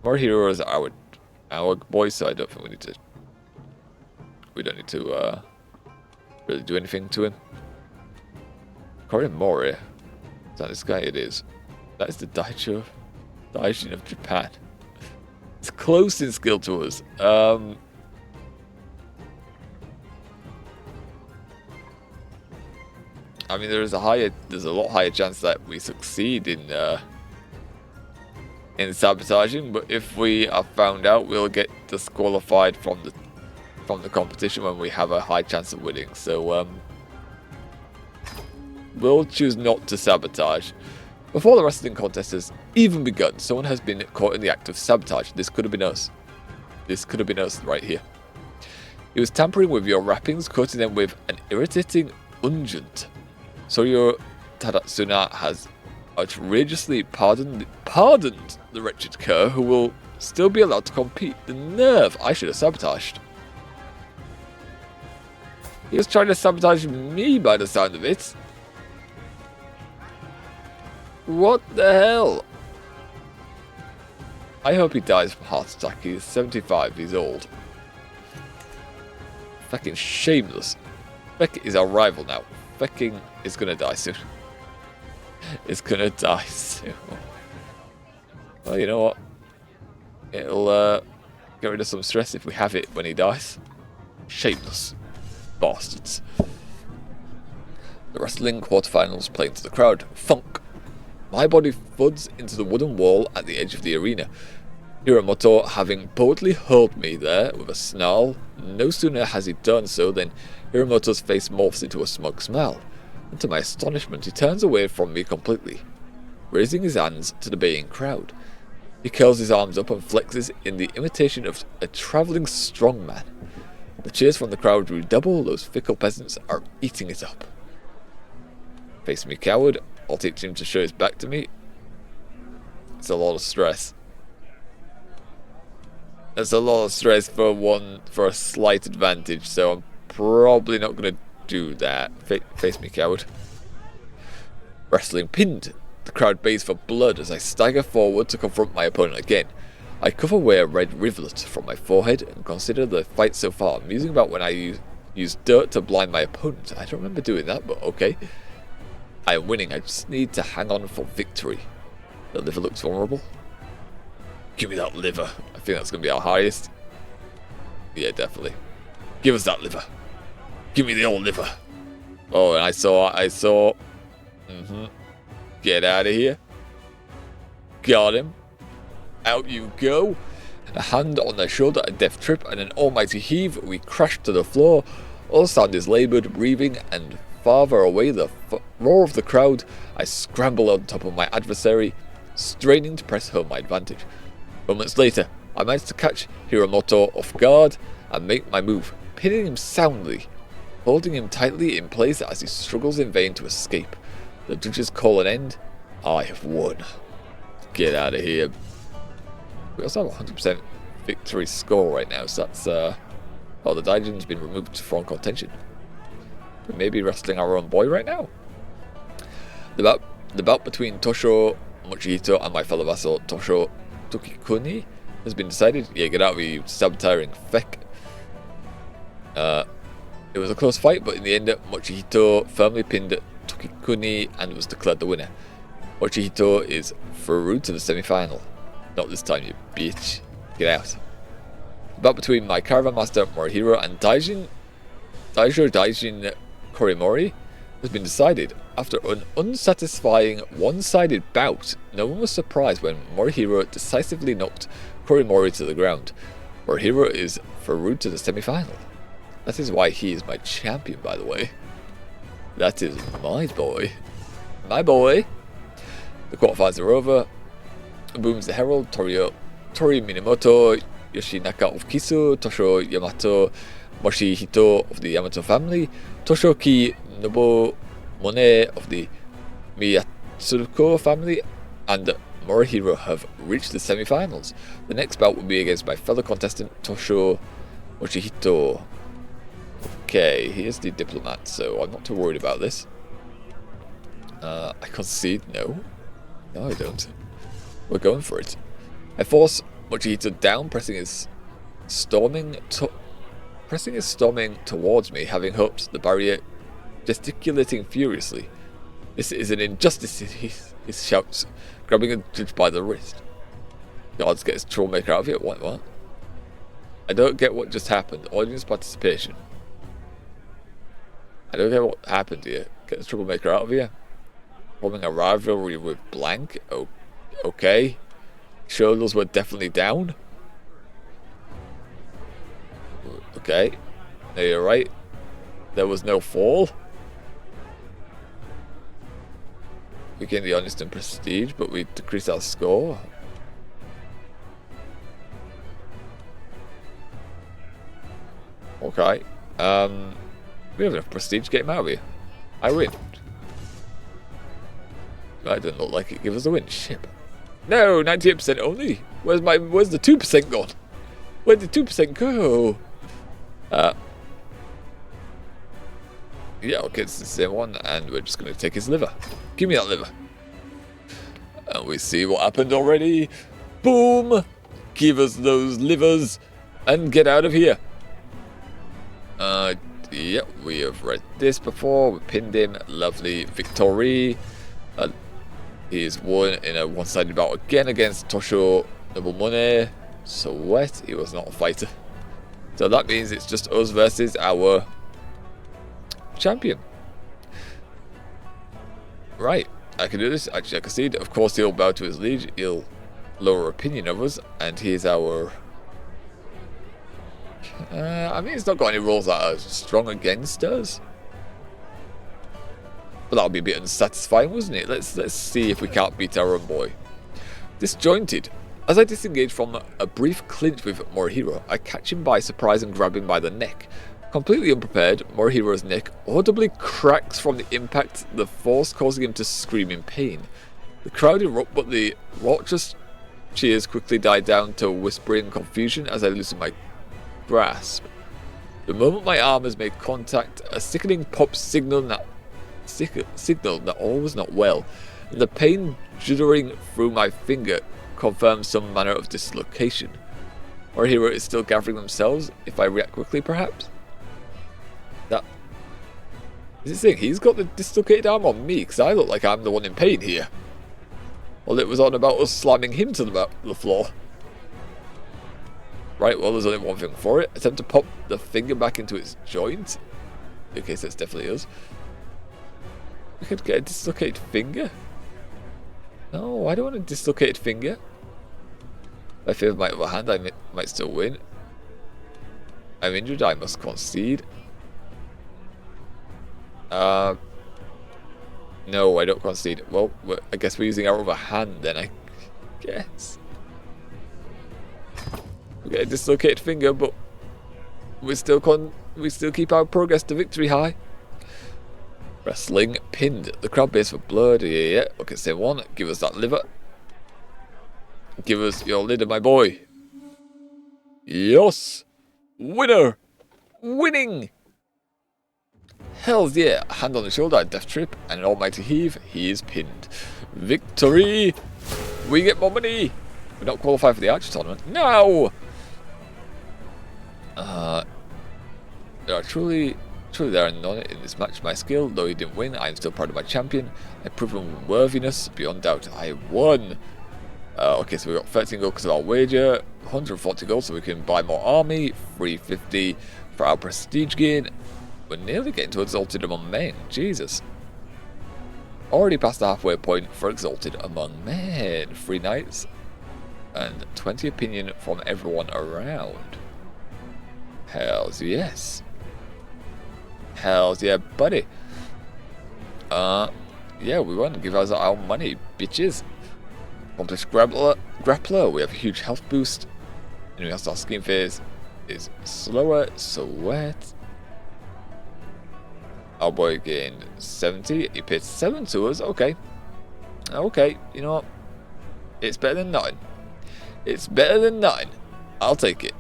Morihiro is our boy, so I don't think we don't need to really do anything to him. Korimori. Is that this guy? It is. That is the Daijin of Japan. It's close in skill to us. I mean, there's a lot higher chance that we succeed in sabotaging, but if we are found out, we'll get disqualified from the competition when we have a high chance of winning. So we'll choose not to sabotage. Before the wrestling contest has even begun, someone has been caught in the act of sabotage. This could have been us. This could have been us right here. He was tampering with your wrappings, coating them with an irritating unguent. Soryo Tadatsuna has outrageously pardoned the wretched cur, who will still be allowed to compete. The nerve! I should have sabotaged. He was trying to sabotage me by the sound of it. What the hell? I hope he dies from heart attack. He's 75. He's old. Fucking shameless. Feck is our rival now. Fecking is gonna die soon. It's gonna die soon. Well, you know what? It'll get rid of some stress if we have it when he dies. Shameless bastards. The wrestling quarterfinals play into the crowd. Funk. My body thuds into the wooden wall at the edge of the arena. Hiromoto having boldly hurled me there with a snarl. No sooner has he done so than Hiromoto's face morphs into a smug smile, and to my astonishment he turns away from me completely, raising his hands to the baying crowd. He curls his arms up and flexes in the imitation of a travelling strongman. The cheers from the crowd redouble. Those fickle peasants are eating it up. Face me, coward. I'll teach him to show his back to me. It's a lot of stress. That's a lot of stress for a slight advantage, so I'm probably not going to do that. Face me, coward. Wrestling pinned. The crowd bays for blood as I stagger forward to confront my opponent again. I cough away a red rivulet from my forehead and consider the fight so far, musing about when I used dirt to blind my opponent. I don't remember doing that, but okay. I am winning. I just need to hang on for victory. The liver looks vulnerable. Give me that liver. I think that's going to be our highest. Yeah, definitely. Give us that liver. Give me the old liver. Oh, and I saw. Get out of here. Got him. Out you go. A hand on their shoulder, a death trip, and an almighty heave. We crash to the floor. All sound is laboured, breathing, and farther away the roar of the crowd. I scramble on top of my adversary, straining to press home my advantage. Moments later, I manage to catch Hiromoto off guard and make my move, pinning him soundly, holding him tightly in place as he struggles in vain to escape. The judges call an end. I have won. Get out of here. We also have a 100% victory score right now, so that's the Daijin's been removed from contention. We may be wrestling our own boy right now. The bout between Tosho Mochihito and my fellow vassal Tosho Tokikuni has been decided. Yeah, get out of here, you sabotaging feck. It was a close fight, but in the end, Mochihito firmly pinned Tokikuni and was declared the winner. Mochihito is through to the semi-final. Not this time, you bitch. Get out. The bout between my caravan master Morihiro and Daijin Korimori has been decided. After an unsatisfying one-sided bout, no one was surprised when Morihiro decisively knocked Korimori to the ground. Morihiro is through to the semi-final. That is why he is my champion, by the way. That is my boy. My boy. The quarterfinals are over. Booms the Herald, Tori Minamoto, Yoshinaka of Kisu, Tosho Yamato, Mochihito of the Yamato family, Toshoki Nobomone of the Miyatsuko family, and Morihiro have reached the semi-finals. The next bout will be against my fellow contestant Tosho Mochihito. Okay, he is the diplomat, so I'm not too worried about this. I concede, no. No, I don't. We're going for it. I force Mochihito down, pressing his storming towards me, having hoped the barrier, gesticulating furiously. This is an injustice, he shouts, grabbing a judge by the wrist. Let's get his troublemaker out of here. What? I don't get what just happened. Audience participation. I don't get what happened here. Get the troublemaker out of here. Forming a rivalry with Blank. Oh, okay. Shoulders were definitely down. Okay. No, you're right. There was no fall. We gained the honest and prestige, but we decreased our score. Okay. We have enough prestige to get him out of here. I win. That didn't look like it gave us a win. Shit. No, 98% only. Where's the 2% gone? Where did 2% go? Yeah, okay, it's the same one, and we're just going to take his liver. Give me that liver. And we see what happened already. Boom! Give us those livers and get out of here. Yep, we have read this before. We pinned him. Lovely victory. He is won in a one-sided bout again against Tosho Nobumone. Sweat. He was not a fighter. So that means it's just us versus our champion. Right. I can do this. Actually, I concede. Of course, he'll bow to his liege. He'll lower opinion of us. And he's our... I mean, he's not got any rules that are strong against us. But that would be a bit unsatisfying, wasn't it? Let's see if we can't beat our own boy. Disjointed. As I disengage from a brief clinch with Morihiro, I catch him by surprise and grab him by the neck. Completely unprepared, Morihiro's neck audibly cracks from the impact, the force causing him to scream in pain. The crowd erupt, but the raucous cheers quickly die down to whispering confusion as I loosen my grasp. The moment my arm has made contact, a sickening pop signal that all was not well, and the pain juddering through my finger confirms some manner of dislocation. Morihiro is still gathering themselves, if I react quickly perhaps? That is it saying he's got the dislocated arm on me, because I look like I'm the one in pain here. Well, it was on about us slamming him to the floor. Right, well, there's only one thing for it. Attempt to pop the finger back into its joint. Okay, so that's definitely us. We could get a dislocated finger. No, I don't want a dislocated finger. If I favor my other hand, I might still win. I'm injured, I must concede. No, I don't concede. Well, I guess we're using our other hand then, I guess. We get a dislocated finger, but we still keep our progress to victory high. Wrestling pinned. The crowd base for blood. Yeah. Okay, same one. Give us that liver. Give us your liver, my boy. Yes. Winner. Winning. Hells yeah. Hand on the shoulder, a death trip, and an almighty heave. He is pinned. Victory. We get more money. We don't qualify for the Archer tournament. No. There are truly there are none in this match. My skill, though he didn't win, I am still proud of my champion. I've proven worthiness beyond doubt. I won. Okay, so we got 13 gold because of our wager, 140 gold so we can buy more army, 350 for our prestige gain. We're nearly getting to Exalted Among Men. Jesus. Already past the halfway point for Exalted Among Men. 3 knights and 20 opinion from everyone around. Hells yes. Hells yeah, buddy. Yeah, we want to give us our money, bitches. Accomplished grappler. We have a huge health boost. Enemy hostile scheme phase is slower. Sweat. Our boy gained 70. He paid 7 to us. Okay. Okay. You know what? It's better than nothing. It's better than nothing. I'll take it.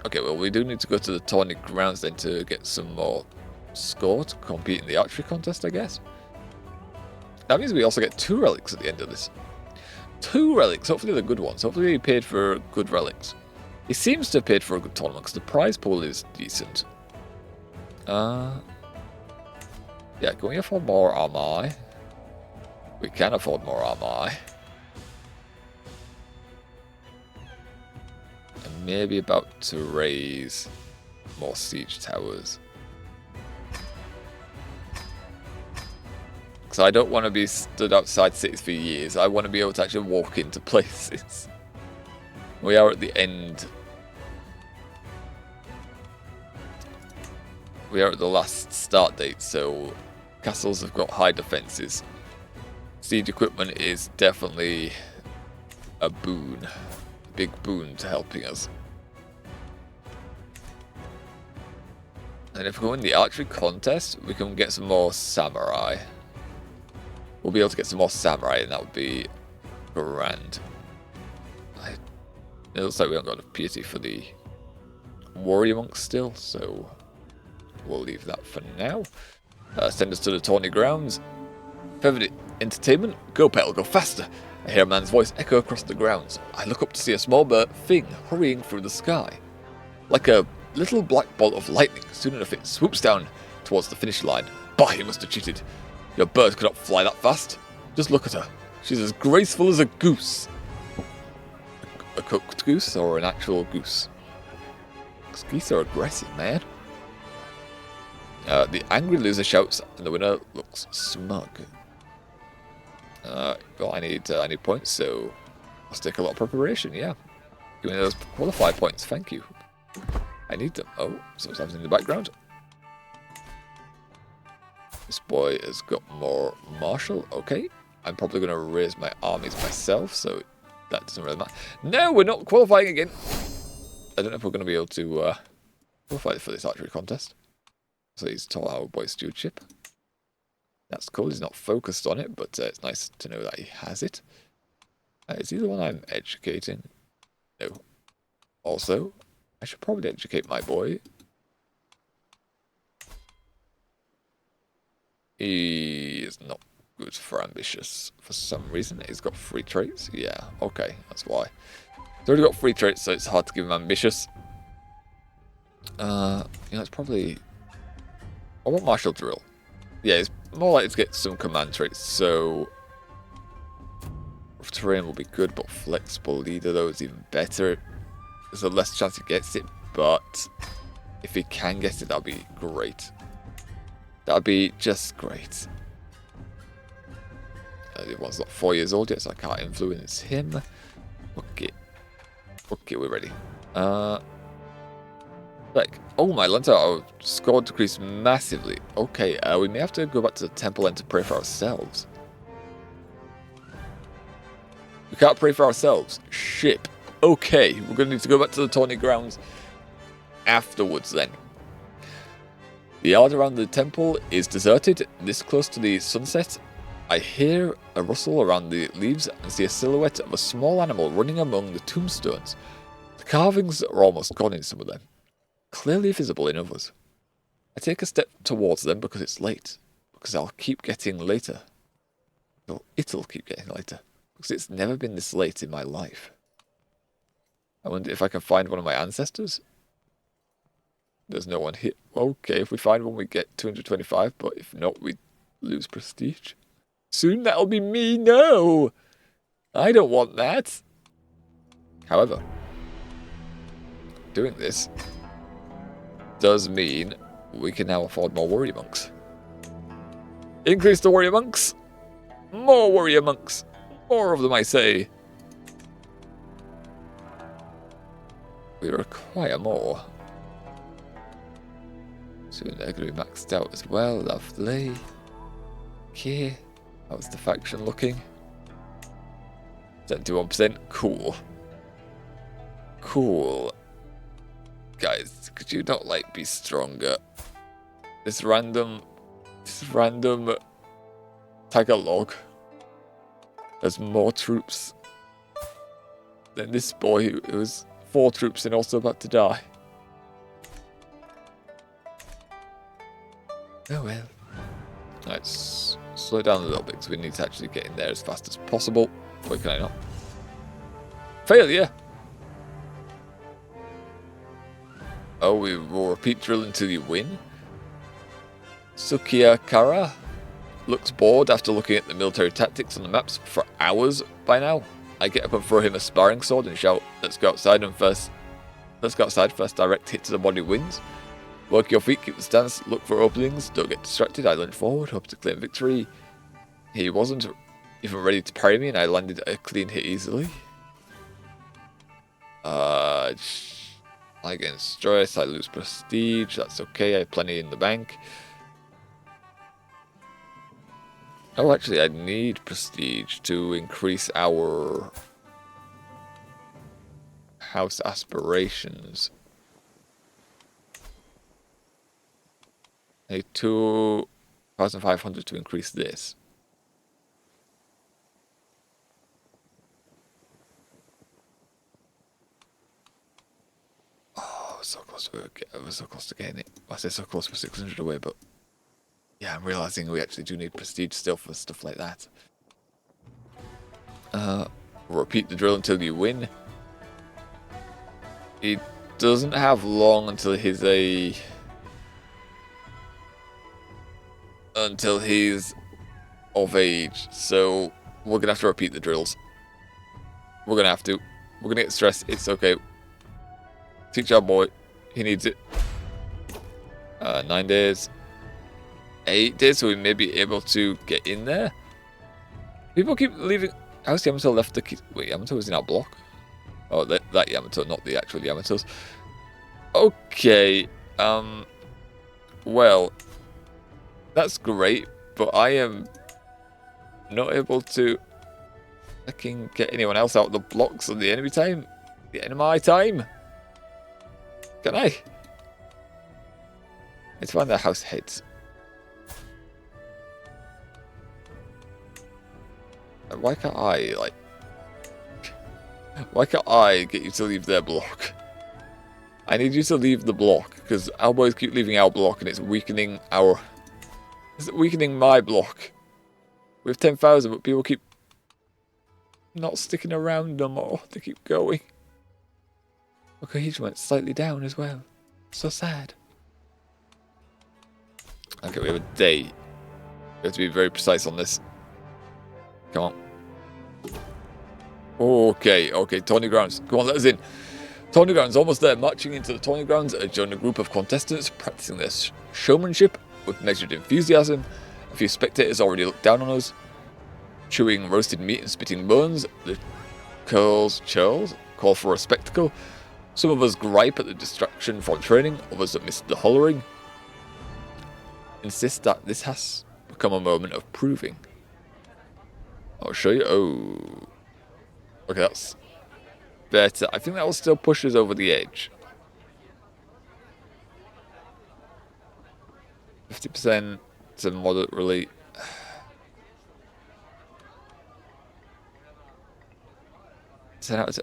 Okay, well, we do need to go to the tourney grounds then to get some more score to compete in the archery contest, I guess. That means we also get 2 relics at the end of this. 2 relics, hopefully they're good ones. Hopefully he paid for good relics. He seems to have paid for a good tournament because the prize pool is decent. Yeah, can we afford more armor? We can afford more armor. And maybe about to raise more siege towers. Because I don't want to be stood outside cities for years. I want to be able to actually walk into places. We are at the end. We are at the last start date, so castles have got high defences. Siege equipment is definitely a boon. Big boon to helping us. And if we win the archery contest, we can get some more samurai. We'll be able to get some more samurai, and that would be grand. It looks like we haven't got enough piety for the warrior monks still, so we'll leave that for now. Send us to the tourney grounds. entertainment? Go, Petal, go faster! I hear a man's voice echo across the grounds. I look up to see a small bird thing hurrying through the sky. Like a little black bolt of lightning, soon enough it swoops down towards the finish line. Bah, he must have cheated. Your bird cannot fly that fast. Just look at her. She's as graceful as a goose. A cooked goose or an actual goose? Geese are aggressive, man. The angry loser shouts, and the winner looks smug. Well, I need points, so I'll stick a lot of preparation. Yeah, give me those qualify points. Thank you. I need them. Oh, something's happening in the background. This boy has got more martial. Okay, I'm probably going to raise my armies myself, so that doesn't really matter. No, we're not qualifying again. I don't know if we're going to be able to qualify for this archery contest. So he's taught our boy stewardship. That's cool. He's not focused on it, but it's nice to know that he has it. Is he the one I'm educating? No. Also, I should probably educate my boy. He is not good for ambitious for some reason. He's got free traits. Yeah, okay, that's why. He's already got free traits, so it's hard to give him ambitious. It's probably... I want martial drill. Yeah, it's more likely to get some command traits, so... Rough terrain will be good, but flexible leader, though, is even better. There's a less chance he gets it, but if he can get it, that'd be great. That'd be just great. The one's not 4 years old yet, so I can't influence him. Okay. Okay, we're ready. Like, oh, my Lantau score decreased massively. Okay, we may have to go back to the temple and to pray for ourselves. We can't pray for ourselves. Ship. Okay, we're going to need to go back to the tourney grounds afterwards then. The yard around the temple is deserted. This close to the sunset, I hear a rustle around the leaves and see a silhouette of a small animal running among the tombstones. The carvings are almost gone in some of them, clearly visible in others. I take a step towards them because it's late, because I'll keep getting later. Well, it'll keep getting later, because it's never been this late in my life. I wonder if I can find one of my ancestors. There's no one here. Okay, if we find one, we get 225, but if not, we lose prestige. Soon that'll be me. No! I don't want that. However, doing this does mean we can now afford more warrior monks. Increase the warrior monks. More warrior monks. More of them, I say. We require more. Soon they're going to be maxed out as well. Lovely. Okay. How's the faction looking? 71%. Cool. Cool. Guys, could you not, like, be stronger? This random Tagalog has more troops than this boy who was 4 troops and also about to die. Oh well. Let's slow down a little bit because we need to actually get in there as fast as possible. Wait, can I not? Failure! Oh, we will repeat drill until you win? Sukiya Kara looks bored after looking at the military tactics on the maps for hours by now. I get up and throw him a sparring sword and shout, let's go outside first direct hit to the body wins. Work your feet, keep the stance, look for openings, don't get distracted. I lunge forward, hope to claim victory. He wasn't even ready to parry me and I landed a clean hit easily. I get stress, I lose prestige, that's okay, I have plenty in the bank. Oh, actually, I need prestige to increase our house aspirations. I need 2,500 to increase this. Oh, so close to getting it. I say so close, we're 600 away, but yeah, I'm realizing we actually do need prestige still for stuff like that. Repeat the drill until you win. He doesn't have long until he's of age, so we're gonna have to repeat the drills. We're gonna have to. We're gonna get stressed. It's okay. Teach our boy. He needs it. 9 days. 8 days, so we may be able to get in there. People keep leaving. How's Yamato left the key? Wait, Yamato is in our block? Oh, that Yamato, not the actual Yamatos. Okay. Well, that's great, but I am not able to fucking get anyone else out of the blocks on the enemy time. The enemy time. Can I? Let's find their house heads. Why can't I, like... Why can't I get you to leave their block? I need you to leave the block, because our boys keep leaving our block and it's weakening our... It's weakening my block. We have 10,000, but people keep not sticking around no more. They keep going. My cohesion went slightly down as well. So sad. Okay, we have a day. We have to be very precise on this. Come on. Okay, Tony Grounds. Come on, let us in. Tony Grounds, almost there. Marching into the Tony Grounds, I joined a group of contestants practicing their showmanship with measured enthusiasm. A few spectators already looked down on us, chewing roasted meat and spitting bones. The churls call for a spectacle. Some of us gripe at the distraction from training, others that missed the hollering insist that this has become a moment of proving. I'll show you. Oh. Okay, that's better. I think that will still push us over the edge. 50% to moderately. 10 out of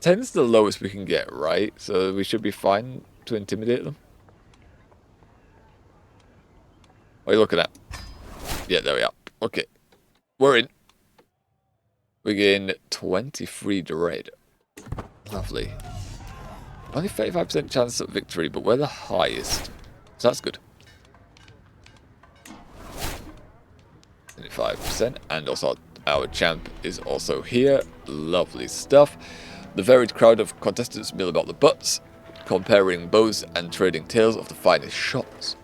10. 10's the lowest we can get, right? So we should be fine to intimidate them. What are you looking at? Yeah, there we are. Okay. We're in. We gain 23 dread. Lovely. Only 35% chance of victory, but we're the highest. So that's good. 25%. And also our champ is also here. Lovely stuff. The varied crowd of contestants mill about the butts, comparing bows and trading tales of the finest shots.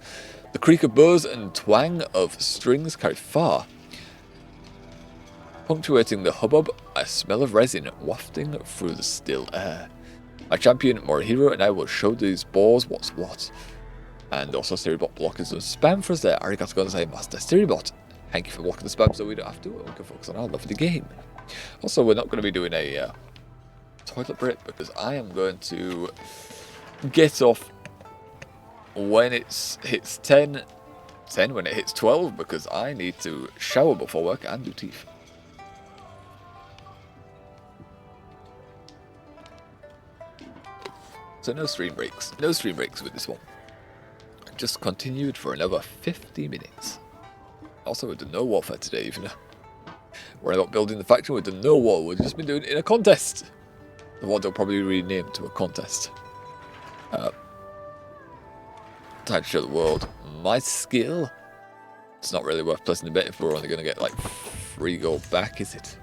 The creak of bows and twang of strings carried far. Punctuating the hubbub, a smell of resin wafting through the still air. My champion Morihiro and I will show these boars what's what. And also Seribot blocking some spam for us there. Arigato gozaimasu, Seribot. Thank you for blocking the spam so we don't have to. We can focus on our lovely game. Also, we're not going to be doing a toilet break because I am going to get off when it hits 10 when it hits 12 because I need to shower before work and do teeth. So no stream breaks. No stream breaks with this one. Just continued for another 50 minutes. Also, we've done no warfare today, even though we're not building the faction, we've done no war. We've just been doing it in a contest. The one they'll probably rename to a contest. Time to show the world my skill. It's not really worth placing a bet if we're only going to get like 3 gold back, is it?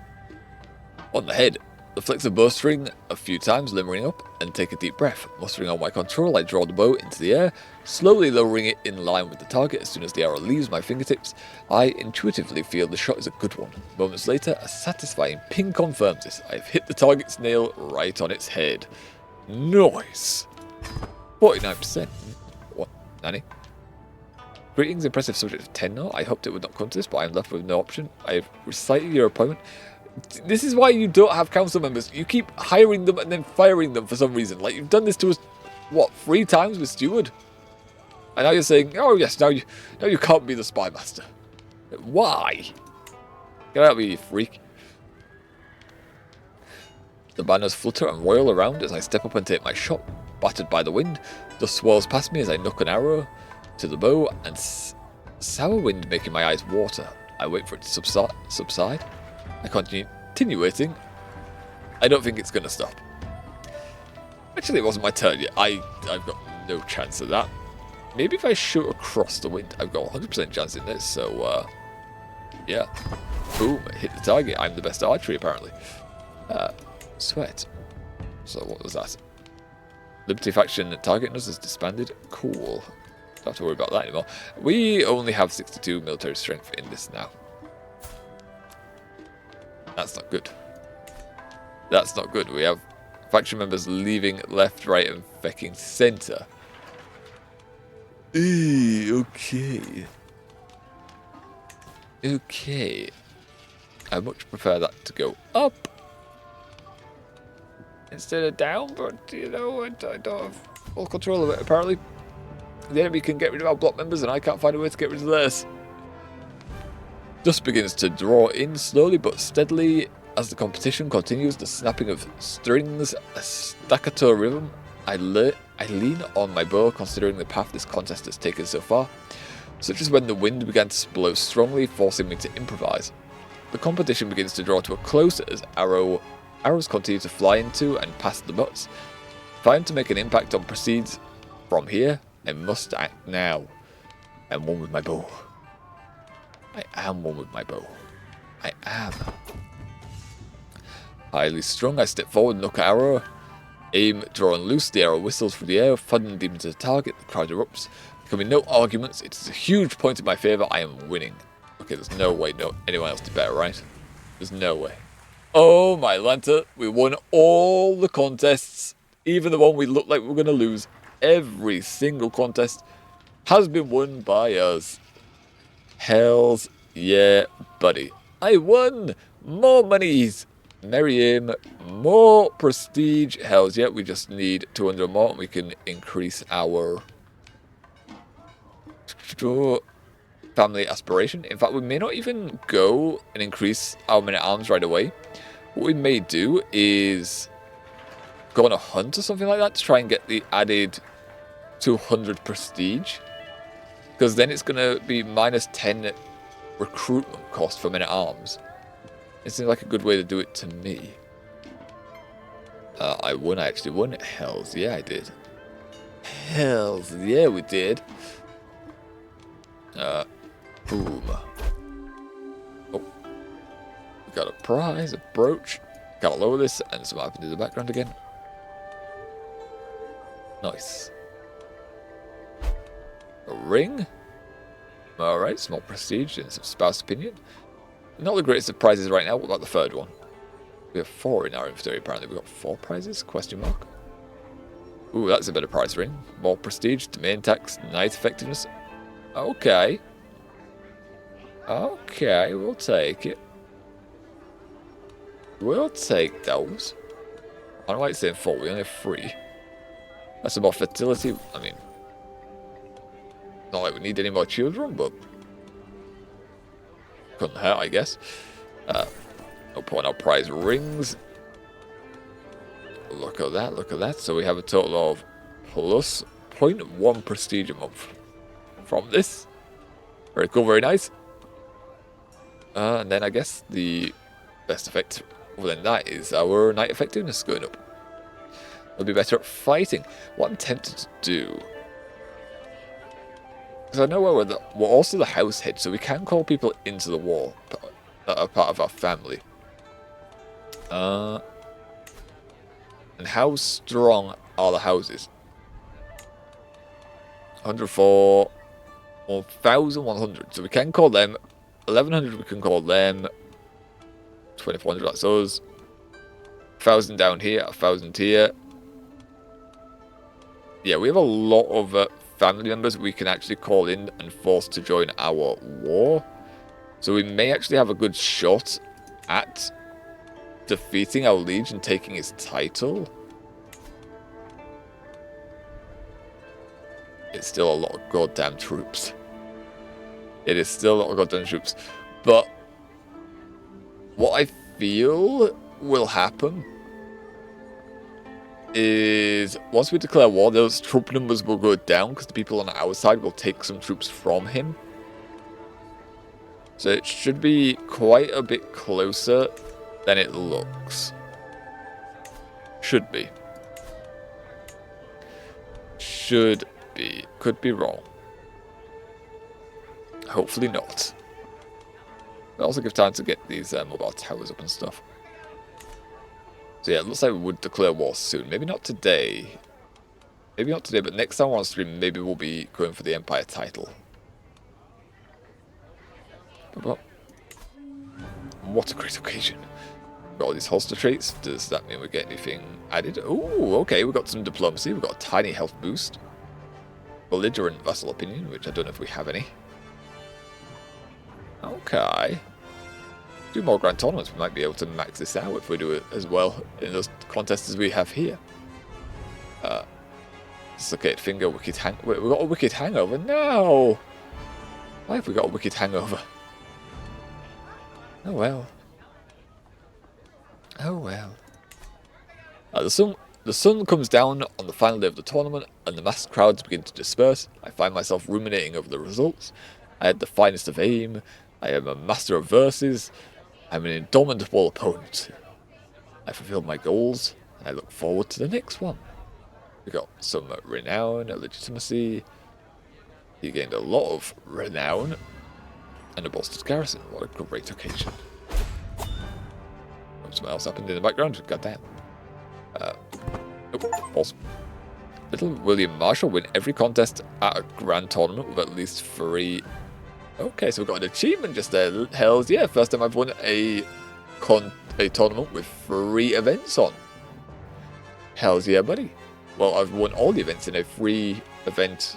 On the head. I flex the bowstring a few times, limbering up, and take a deep breath. Mustering on my control, I draw the bow into the air, slowly lowering it in line with the target. As soon as the arrow leaves my fingertips, I intuitively feel the shot is a good one. Moments later, a satisfying ping confirms this. I've hit the target's nail right on its head. Nice! 49%. What? Nanny? Greetings, impressive subject of 10 now. I hoped it would not come to this, but I am left with no option. I have recited your appointment. This is why you don't have council members. You keep hiring them and then firing them for some reason. Like, you've done this to us, what, 3 times with Steward? And now you're saying, oh yes, now you can't be the spy master. Why? Get out of here, you freak. The banners flutter and roil around as I step up and take my shot. Battered by the wind, dust swirls past me as I nock an arrow to the bow, and sour wind making my eyes water. I wait for it to subside. I continue continuating. I don't think it's going to stop. Actually, it wasn't my turn yet. I've got no chance of that. Maybe if I shoot across the wind, I've got 100% chance in this. So, yeah. Boom, hit the target. I'm the best archery, apparently. Sweat. So, what was that? Liberty faction targeting us is disbanded. Cool. Don't have to worry about that anymore. We only have 62 military strength in this now. That's not good. That's not good. We have faction members leaving left, right, and fucking center. Okay. Okay. I much prefer that to go up instead of down, but you know, I don't have full control of it. Apparently, the enemy can get rid of our block members, and I can't find a way to get rid of theirs. Dust begins to draw in slowly but steadily as the competition continues. The snapping of strings, a staccato rhythm. I lean on my bow, considering the path this contest has taken so far, such as when the wind began to blow strongly, forcing me to improvise. The competition begins to draw to a close as arrows continue to fly into and past the butts. If I am to make an impact on proceeds from here, I must act now. I am one with my bow. I am one with my bow. I am. Highly strung, I step forward and look at arrow. Aim drawn loose, the arrow whistles through the air, thudding deep into the target, the crowd erupts. There can be no arguments, it is a huge point in my favour, I am winning. Okay, there's no way anyone else did better, right? There's no way. Oh my Lanta, we won all the contests, even the one we looked like we were going to lose. Every single contest has been won by us. Hells yeah, buddy. I won! More monies! Merry aim, more prestige. Hells yeah, we just need 200 more and we can increase our family aspiration. In fact, we may not even go and increase our men at arms right away. What we may do is go on a hunt or something like that to try and get the added 200 prestige. Because then it's going to be minus 10 recruitment cost for men at arms. It seems like a good way to do it to me. I won, I actually won. Hells yeah, I did. Hells yeah, we did. Boom. Oh. We got a prize, a brooch. Gotta lower this and so I can do the background again. Nice. A ring. Alright, small prestige and some spouse opinion. Not the greatest of prizes right now. What about the third one? We have 4 in our inventory, apparently. We've got 4 prizes? Question mark. Ooh, that's a better prize ring. More prestige, domain tax, night effectiveness. Okay. Okay, we'll take it. We'll take those. I don't like saying 4, we only have 3. That's about fertility. I mean, not like we need any more children, but couldn't hurt, I guess. I'll point out prize rings. Look at that, look at that. So we have a total of plus 0.1 prestige a month from this. Very cool, very nice. And then I guess the best effect other than that is our night effectiveness going up. We'll be better at fighting. What I'm tempted to do, because I know we're also the house head, so we can call people into the war that are part of our family. And how strong are the houses? 104, 1,100. So we can call them 1,100. We can call them 2,400. That's us. 1,000 down here. 1,000 here. Yeah, we have a lot of family members we can actually call in and force to join our war. So we may actually have a good shot at defeating our liege and taking his title. It's still a lot of goddamn troops. It is still a lot of goddamn troops. But what I feel will happen is once we declare war, those troop numbers will go down because the people on our side will take some troops from him. So it should be quite a bit closer than it looks. Should be. Should be. Could be wrong. Hopefully not. But also give time to get these mobile towers up and stuff. So yeah, it looks like we would declare war soon. Maybe not today. Maybe not today, but next time on stream, maybe we'll be going for the Empire title. But what a great occasion. Got all these holster traits. Does that mean we get anything added? Oh, okay, we got some diplomacy. We got a tiny health boost. Belligerent vassal opinion, which I don't know if we have any. Okay. Do more grand tournaments. We might be able to max this out if we do it as well in those contests as we have here. Dislocate finger, wicked hang. Wait, we got a wicked hangover? No! Why have we got a wicked hangover? Oh well. Oh well. The sun comes down on the final day of the tournament, and the massed crowds begin to disperse. I find myself ruminating over the results. I had the finest of aim. I am a master of verses. I'm an indomitable opponent. I fulfilled my goals, and I look forward to the next one. We got some renown, legitimacy. He gained a lot of renown, and a bolstered garrison. What a great occasion. Something else happened in the background. Goddamn. False. Little William Marshall win every contest at a grand tournament with at least 3. Okay, so we've got an achievement just there. Hells yeah, first time I've won a tournament with 3 events on. Hells yeah, buddy. Well, I've won all the events in a 3-event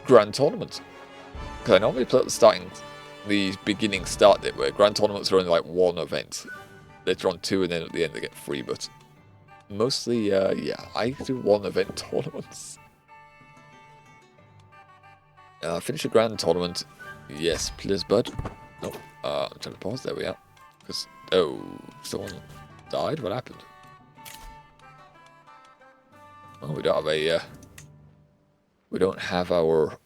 grand tournament. Because I normally play at the beginning start date, where grand tournaments are only like 1 event. Later on 2, and then at the end they get 3, but mostly, yeah, I do 1 event tournaments. Finish a grand tournament. Yes, please, bud. No, I'm trying to pause. There we are. Because, oh, someone died? What happened? Oh, we don't have a, we don't have our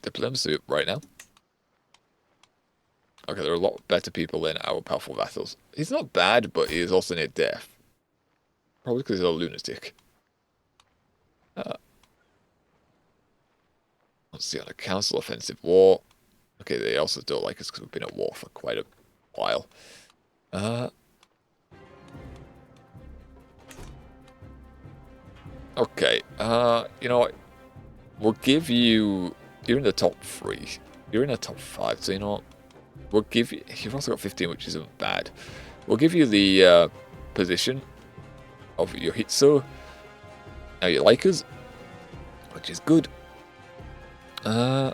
diplomacy right now. Okay, there are a lot better people than our powerful vassals. He's not bad, but he is also near death. Probably because he's a lunatic. Let's see, on a council offensive war. Okay, they also don't like us because we've been at war for quite a while. Okay, you know what? We'll give you... You're in the top 3. You're in the top 5, so you know what? We'll give you... You've also got 15, which isn't bad. We'll give you the position of your Hitso. Now you like us, which is good. And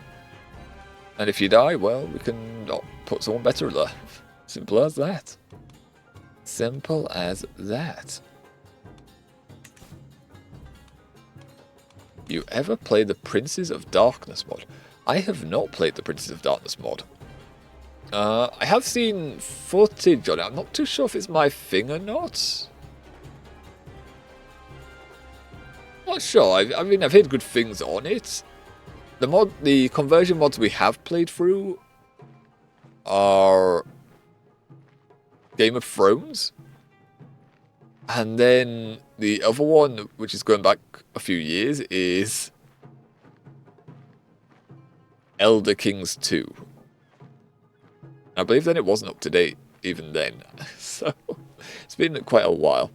if you die, well, we can put someone better there. Simple as that. Simple as that. You ever play the Princes of Darkness mod? I have not played the Princes of Darkness mod. I have seen footage on it. I'm not too sure if it's my thing or not. Not sure. I mean, I've heard good things on it. The conversion mods we have played through are Game of Thrones. And then the other one, which is going back a few years, is Elder Kings 2. I believe then it wasn't up to date even then. So it's been quite a while.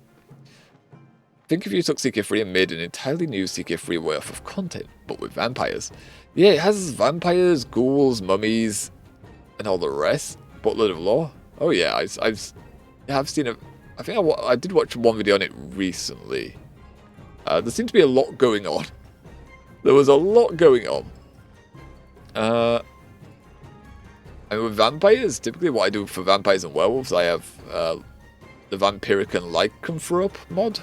Think if you took CK3 and made an entirely new CK3 worth of content, but with vampires. Yeah, it has vampires, ghouls, mummies, and all the rest. Butler of Law. Oh yeah, I've seen it. I think I did watch one video on it recently. There seemed to be a lot going on. There was a lot going on. And with vampires, typically what I do for vampires and werewolves, I have the Vampiric and Lycanthrope mod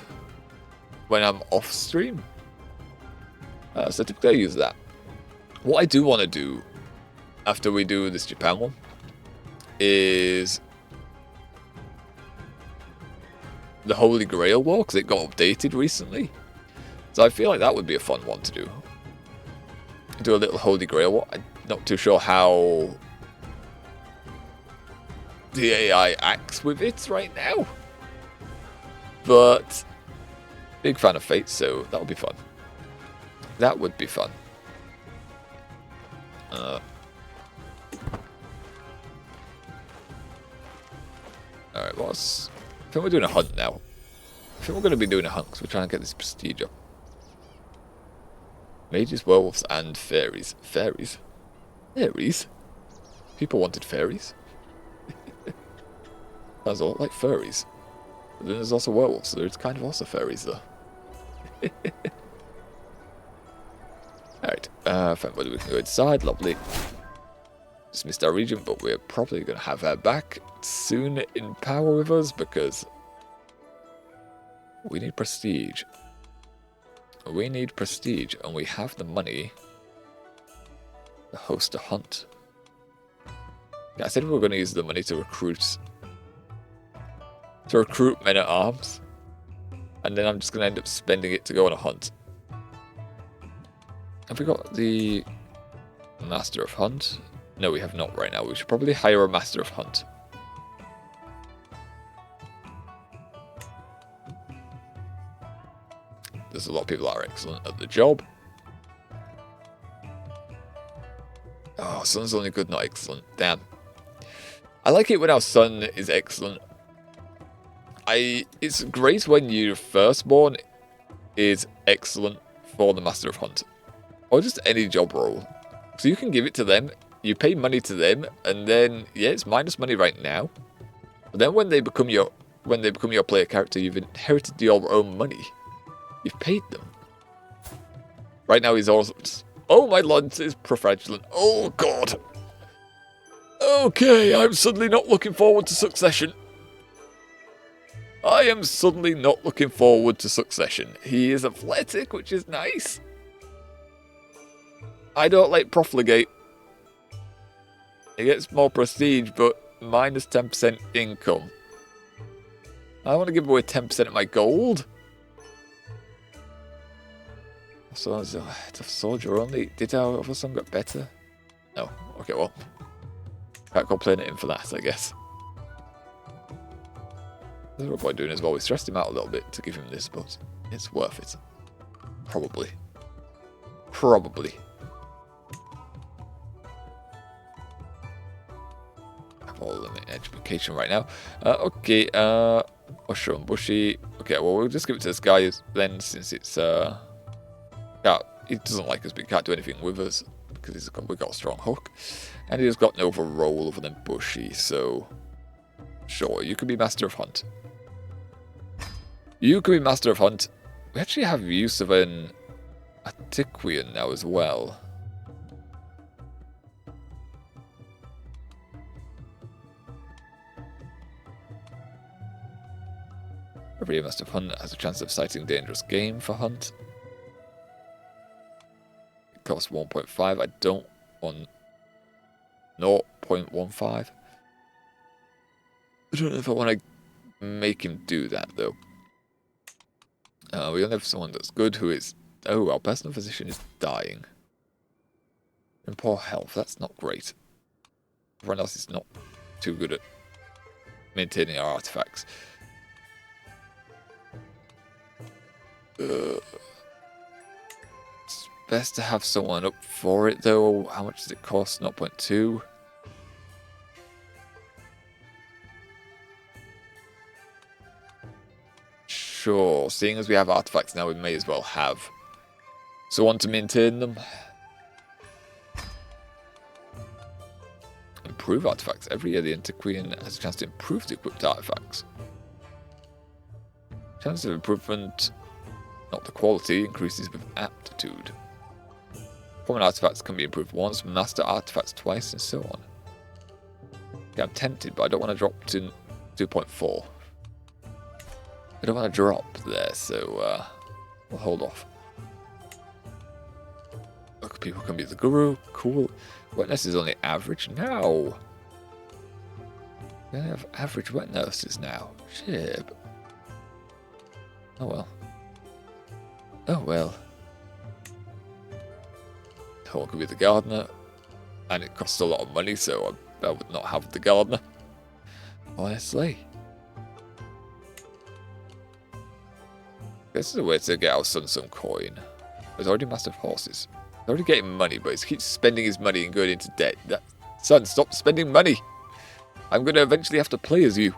when I'm off stream. So typically I use that. What I do want to do after we do this Japan one is the Holy Grail War, because it got updated recently. So I feel like that would be a fun one to do. Do a little Holy Grail War. I'm not too sure how the AI axe with it right now. But big fan of Fate, so that'll be fun. That would be fun. Alright, I think we're doing a hunt now. I think we're going to be doing a hunt because we're trying to get this prestige up. Mages, werewolves, and fairies. Fairies? Fairies? People wanted fairies? Sounds a lot like furries. But then there's also werewolves, so there's kind of also fairies though. Alright, whether we can go inside, lovely. Just missed our region, but we're probably going to have her back soon in power with us because we need prestige. We need prestige, and we have the money to host a hunt. Yeah, I said we were going to use the money to recruit men at arms, and then I'm just going to end up spending it to go on a hunt. Have we got the Master of Hunt? No, we have not right now. We should probably hire a Master of Hunt. There's a lot of people that are excellent at the job. Oh, Son's only good, not excellent. Damn. I like it when our son is excellent. It's great when your firstborn is excellent for the Master of Hunt. Or just any job role. So you can give it to them, you pay money to them, and then, yeah, it's minus money right now. But then when they become your player character, you've inherited your own money. You've paid them. Right now he's also... Oh, my lance is profragilant. Oh, God. Okay, I'm suddenly not looking forward to succession. I am suddenly not looking forward to succession. He is athletic, which is nice. I don't like profligate. He gets more prestige, but minus 10% income. I want to give away 10% of my gold. So it's a soldier only. Did our other son get better? No. Okay, well. Can't complain at him for that, I guess. That's what we're doing as well. We stressed him out a little bit to give him this, but it's worth it. Probably. Probably. I'm all in education right now. Okay, Usher and Bushy. Okay, well, we'll just give it to this guy then, since it's, he doesn't like us, but he can't do anything with us because we've got a strong hook. And he's got no other role other than Bushy, so sure, you can be Master of Hunt. You can be Master of Hunt. We actually have use of an Antiquian now as well. Every Master of Hunt has a chance of sighting dangerous game for Hunt. It costs 1.5. I don't want 0.15. I don't know if I want to make him do that though. We only have someone that's good who is... Oh, our personal physician is dying. In poor health, that's not great. Everyone else is not too good at maintaining our artifacts. It's best to have someone up for it though. How much does it cost? 0.2. Sure, seeing as we have artifacts now, we may as well have someone to maintain them. Improve artifacts. Every year the Antiquian has a chance to improve the equipped artifacts. Chance of improvement, not the quality, increases with aptitude. Common artifacts can be improved once, master artifacts twice, and so on. Yeah, I'm tempted, but I don't want to drop to 2.4. I don't want to drop there, so we'll hold off. Look, people can be the guru. Cool. Wetness is only average now. We only have average wet nurses now. Shib. Oh well. Oh well. Someone could be the gardener. And it costs a lot of money, so I would not have the gardener. Honestly. This is a way to get our son some coin. There's already massive horses. He's already getting money, but he keeps spending his money and going into debt. Son, stop spending money. I'm going to eventually have to play as you.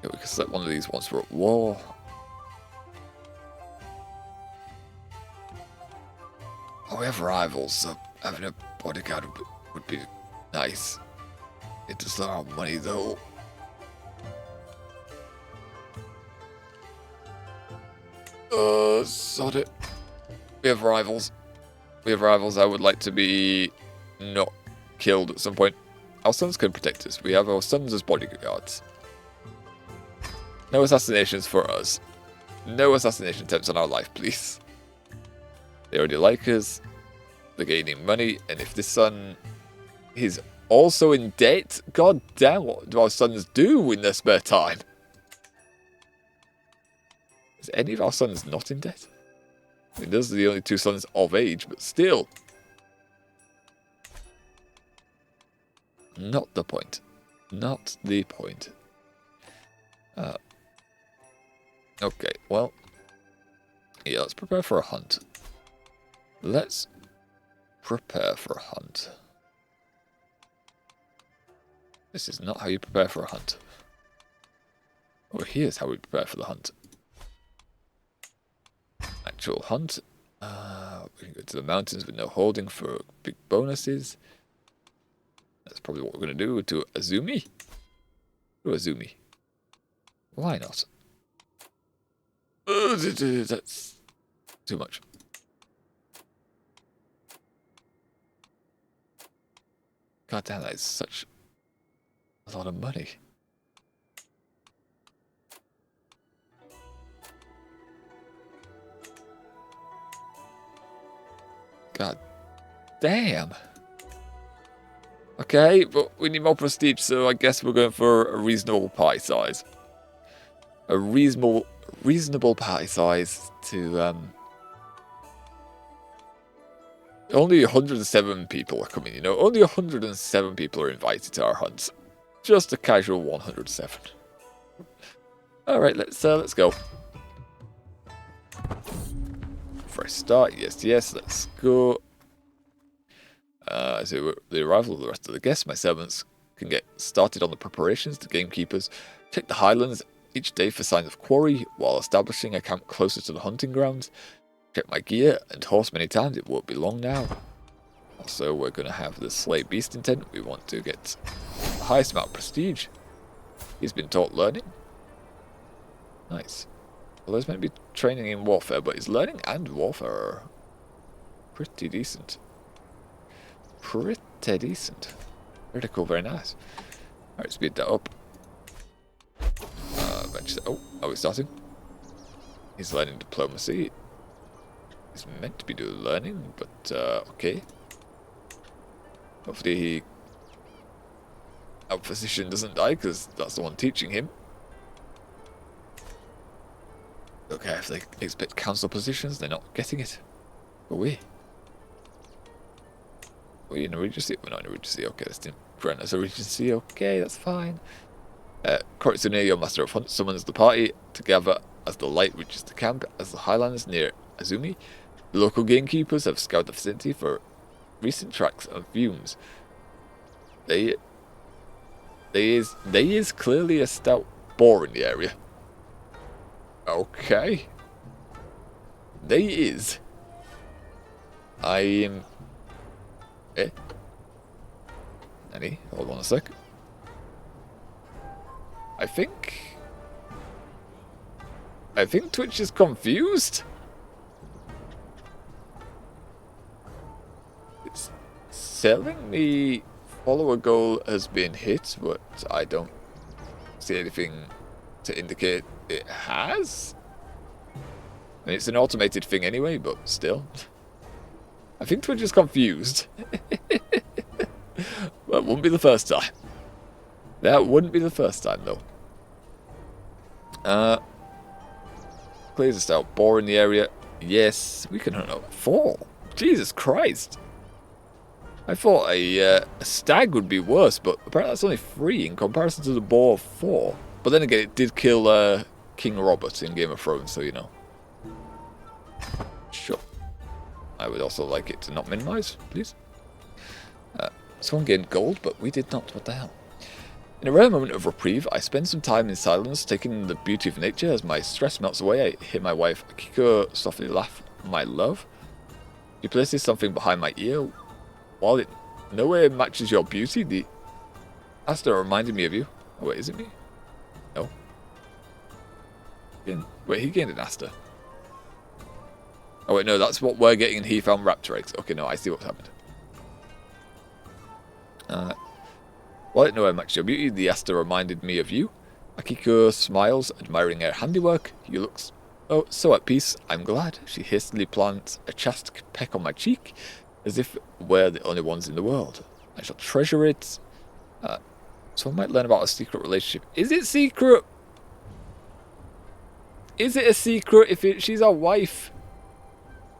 Yeah, we can select one of these once we're at war. Oh, we have rivals, so having a bodyguard would be nice. It does a lot of money, though. Sod it. We have rivals. We have rivals. I would like to be not killed at some point. Our sons can protect us. We have our sons as bodyguards. No assassinations for us. No assassination attempts on our life, please. They already like us. They're gaining money. And if this son is also in debt, god damn, what do our sons do in their spare time? Is any of our sons not in debt? I mean, those are the only two sons of age, but still. Not the point. Not the point. Okay, well. Yeah, let's prepare for a hunt. Let's prepare for a hunt. This is not how you prepare for a hunt. Oh, here's how we prepare for the hunt. Actual hunt. We can go to the mountains with no holding for big bonuses. That's probably what we're going to do to Azumi. To Azumi. Why not? That's too much. God damn, that is such a lot of money. God damn. Okay, but we need more prestige, so I guess we're going for a reasonable pie size. A reasonable pie size to only 107 people are coming, you know. Only 107 people are invited to our hunts. Just a casual 107. Alright, let's go. Fresh start, yes, let's go. So the arrival of the rest of the guests, my servants can get started on the preparations. The gamekeepers check the highlands each day for signs of quarry, while establishing a camp closer to the hunting grounds. Check my gear and horse many times, it won't be long now. Also, we're going to have the slay beast intent. We want to get the highest amount of prestige. He's been taught learning. Nice. Although he's meant to be training in warfare, but his learning and warfare are pretty decent. Pretty decent. Very cool, very nice. Alright, speed that up. Oh, are we starting? He's learning diplomacy. He's meant to be doing learning, but okay. Hopefully our physician doesn't die, because that's the one teaching him. Okay, if they expect council positions, they're not getting it. Are we? Are we in a regency? We're not in a regency. Okay, this didn't grant us a regency. Okay, that's fine. Koritsune, your master of hunt, summons the party to gather as the light reaches the camp as the highlands near Azumi. The local gamekeepers have scoured the vicinity for recent tracks of fumes. There is clearly a stout boar in the area. Okay. There is. I am... Annie, hold on a sec. I think Twitch is confused. It's telling me follower goal has been hit, but I don't see anything to indicate it has. I mean, it's an automated thing anyway, but still. I think Twitch is confused. That wouldn't be the first time. That wouldn't be the first time, though. Clears us out. Boar in the area. Yes, we can hunt up 4. Jesus Christ. I thought a stag would be worse, but apparently that's only 3 in comparison to the boar of 4. But then again, it did kill King Robert in Game of Thrones, so you know. Sure. I would also like it to not minimize, please. Someone gained gold, but we did not. What the hell? In a rare moment of reprieve, I spend some time in silence, taking in the beauty of nature. As my stress melts away, I hear my wife, Akiko, softly laugh, "My love." She places something behind my ear. While it nowhere matches your beauty, the Asta reminded me of you. Oh, wait, is it me? No. Wait, he gained an Asta. Oh, wait, no, that's what we're getting, and he found raptor eggs. Okay, no, I see what's happened. While it nowhere matches your beauty, the Asta reminded me of you. Akiko smiles, admiring her handiwork. You look so at peace. I'm glad. She hastily plants a chaste peck on my cheek, as if we're the only ones in the world. I shall treasure it. So I might learn about a secret relationship. Is it secret? Is it a secret if she's our wife?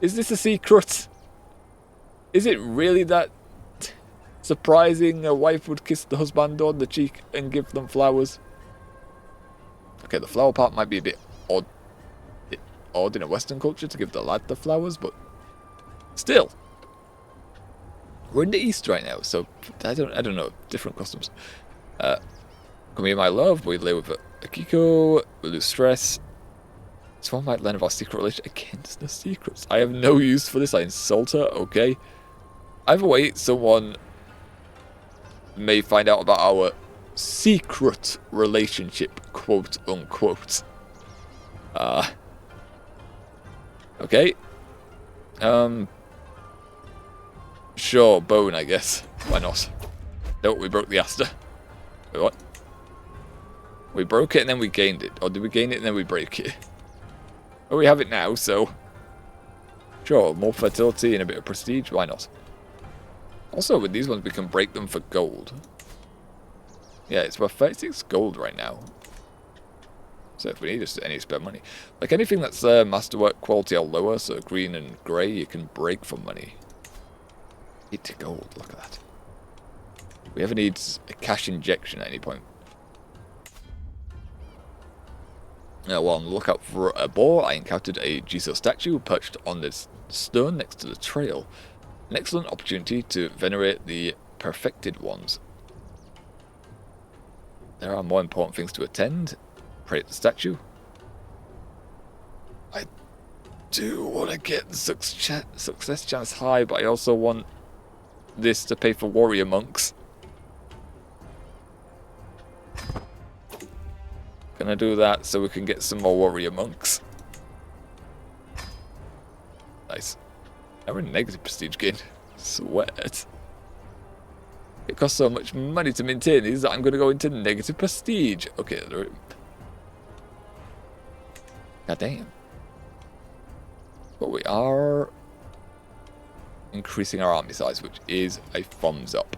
Is this a secret? Is it really that surprising a wife would kiss the husband on the cheek and give them flowers? Okay, the flower part might be a bit odd in a Western culture to give the lad the flowers, but still. We're in the East right now, so I don't know, different customs. Come here, my love. We lay with Akiko. We lose stress. Someone might learn of our secret relationship. Against the secrets. I have no use for this. I insult her. Okay. Either way, someone may find out about our secret relationship, quote unquote. Okay. Sure, bone, I guess. Why not? No, we broke the Asta. Wait, what? We broke it and then we gained it. Or did we gain it and then we break it? Well, we have it now, so... Sure, more fertility and a bit of prestige. Why not? Also, with these ones, we can break them for gold. Yeah, it's worth 36 gold right now. So if we need any spare money. Like anything that's masterwork quality or lower, so green and grey, you can break for money. 8 gold, look at that. We ever need a cash injection at any point. While on the lookout for a boar, I encountered a Jesus statue perched on this stone next to the trail. An excellent opportunity to venerate the perfected ones. There are more important things to attend. Pray at the statue. I do want to get the success chance high, but I also want this to pay for warrior monks. Gonna do that so we can get some more warrior monks. Nice. Now we're in negative prestige gain. Sweat. It costs so much money to maintain these that I'm gonna go into negative prestige. Okay, god damn. But we are increasing our army size, which is a thumbs up.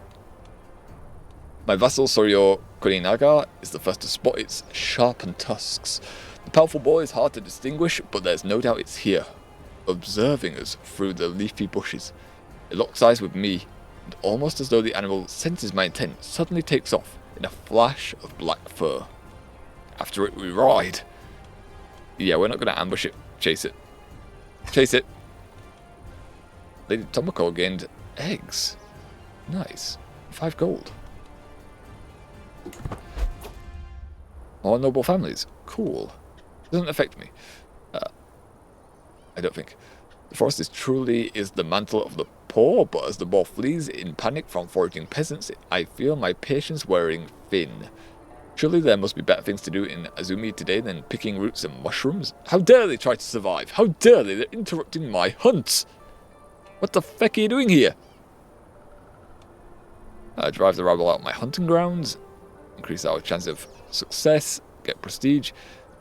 My vassal Soryo Kurinaga is the first to spot its sharpened tusks. The powerful boar is hard to distinguish, but there's no doubt it's here, observing us through the leafy bushes. It locks eyes with me, and almost as though the animal senses my intent, suddenly takes off in a flash of black fur. After it, we ride. Yeah, we're not going to ambush it. Chase it. Chase it. Lady Tomoko gained eggs. Nice. 5 gold. More noble families. Cool. Doesn't affect me. I don't think. The forest is the mantle of the poor, but as the boar flees in panic from foraging peasants, I feel my patience wearing thin. Surely there must be better things to do in Azumi today than picking roots and mushrooms. How dare they try to survive? How dare they? They're interrupting my hunt. What the feck are you doing here? Drive the rabble out of my hunting grounds. Increase our chance of success. Get prestige.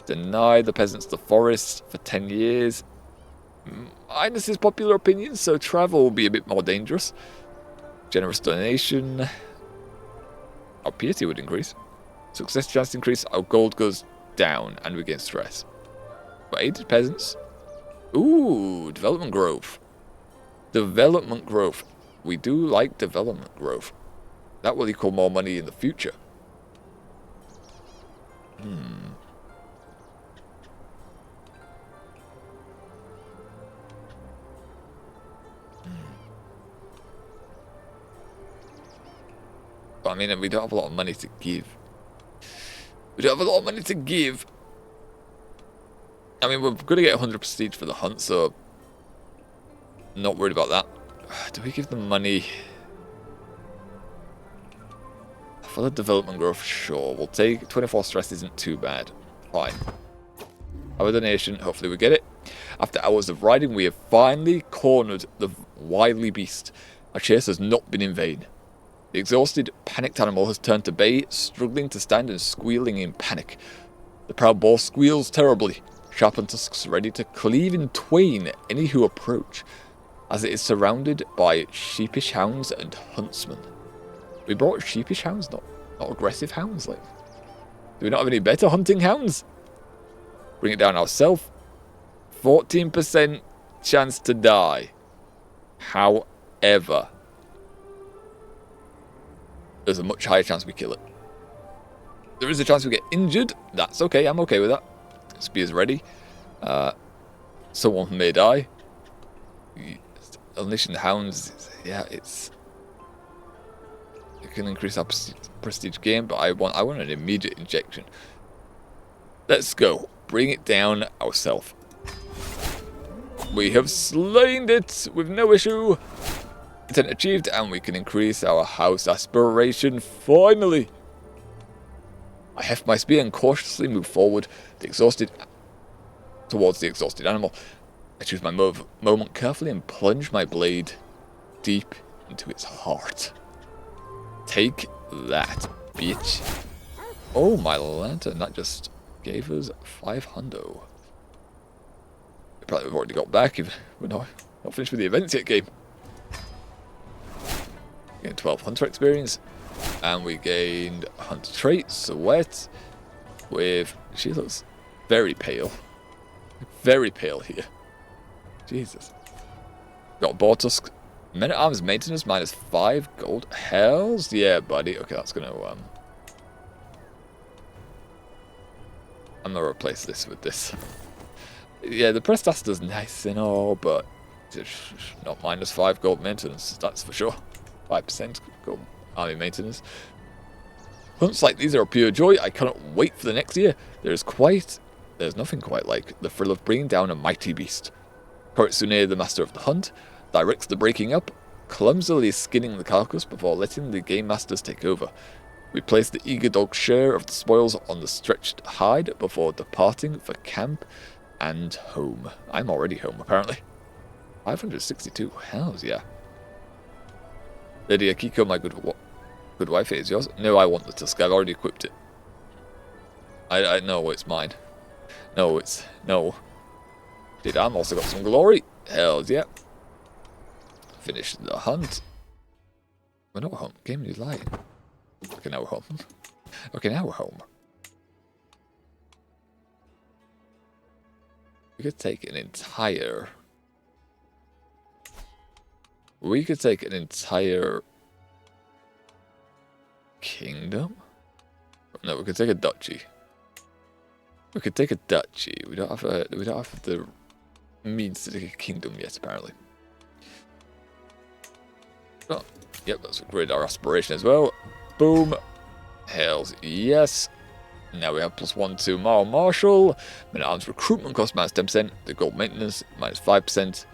Deny the peasants the forest for 10 years. Highness's popular opinion, so travel will be a bit more dangerous. Generous donation. Our piety would increase. Success chance increase. Our gold goes down and we gain stress. But aided peasants. Ooh, development growth. Development growth. we do like development growth. That will equal more money in the future. But I mean, we don't have a lot of money to give. We don't have a lot of money to give. I mean, we're going to get 100 prestige for the hunt, so not worried about that. Do we give them money? For the development growth, sure. We'll take 24 stress isn't too bad. Fine. Our donation, hopefully we get it. After hours of riding, we have finally cornered the wily beast. Our chase has not been in vain. The exhausted, panicked animal has turned to bay, struggling to stand and squealing in panic. The proud boar squeals terribly, sharpened tusks ready to cleave in twain any who approach, as it is surrounded by sheepish hounds and huntsmen. We brought sheepish hounds, not aggressive hounds. Like, do we not have any better hunting hounds? Bring it down ourselves. 14% chance to die. However, there's a much higher chance we kill it. There is a chance we get injured. That's okay. I'm okay with that. Spear's ready. Someone may die. Unleashing the hounds. Yeah, it can increase our prestige gain, but I want an immediate injection. Let's go. Bring it down ourselves. We have slain it with no issue. Intent achieved, and we can increase our house aspiration finally. I heft my spear and cautiously move forward, towards the exhausted animal. I choose my moment carefully and plunge my blade deep into its heart. Take that, bitch. Oh, my lantern, that just gave us 500. We probably have already got back if we're not finished with the events yet, game. Gained 12 hunter experience, and we gained hunter trait, Sweat, with, she looks very pale. Very pale here. Jesus. Got Bortusk. Men at Arms maintenance minus 5 gold. Hells yeah, buddy. Okay, that's gonna I'm gonna replace this with this. Yeah, the Prestasta's nice and all, but it's not minus 5 gold maintenance, that's for sure. 5% gold army maintenance. Hunts like these are a pure joy. I cannot wait for the next year. There's nothing quite like the thrill of bringing down a mighty beast. Koritsune, the master of the hunt, directs the breaking up, clumsily skinning the carcass before letting the game masters take over. We place the eager dog's share of the spoils on the stretched hide before departing for camp and home. I'm already home, apparently. 562, hells yeah. Lady Akiko, my good wife, it is yours. No, I want the tusk, I've already equipped it. I know it's mine. No. Did I'm also got some glory. Hells yeah. Finish the hunt. We're not home. Game is lying. Okay, now we're home. Okay, now we're home. We could take an entire... kingdom? No, we could take a duchy. We could take a duchy. We don't have the means to take a kingdom yet, apparently. Oh, yep, let's upgrade our aspiration as well. Boom. Hells yes. Now we have +1 to Marshal. Men-at-Arms recruitment cost minus 10%. The gold maintenance minus 5%.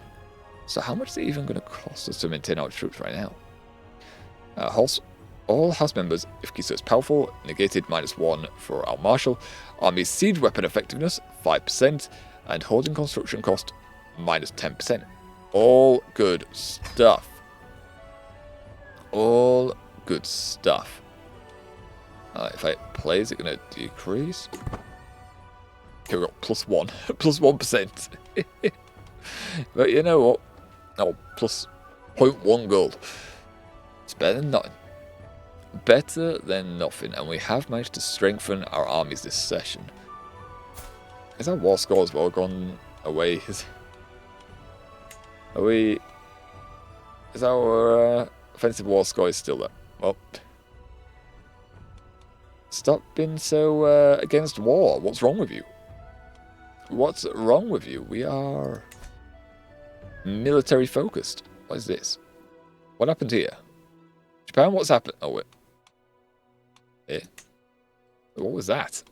So how much is it even going to cost us to maintain our troops right now? All house members, if Kiso is powerful, negated -1 for our Marshal. Army siege weapon effectiveness 5%. And holding construction cost minus 10%. All good stuff. All good stuff. If I play, is it going to decrease? Okay, we got +1. +1%. But you know what? Oh, plus 0.1 gold. It's better than nothing. Better than nothing. And we have managed to strengthen our armies this session. Is our war score as well gone away? Are we... Is our offensive war score is still there? Well, stop being so against war. What's wrong with you? What's wrong with you? We are military focused. What is this? What happened here? Japan, what's happened? Oh, wait. Eh? What was that?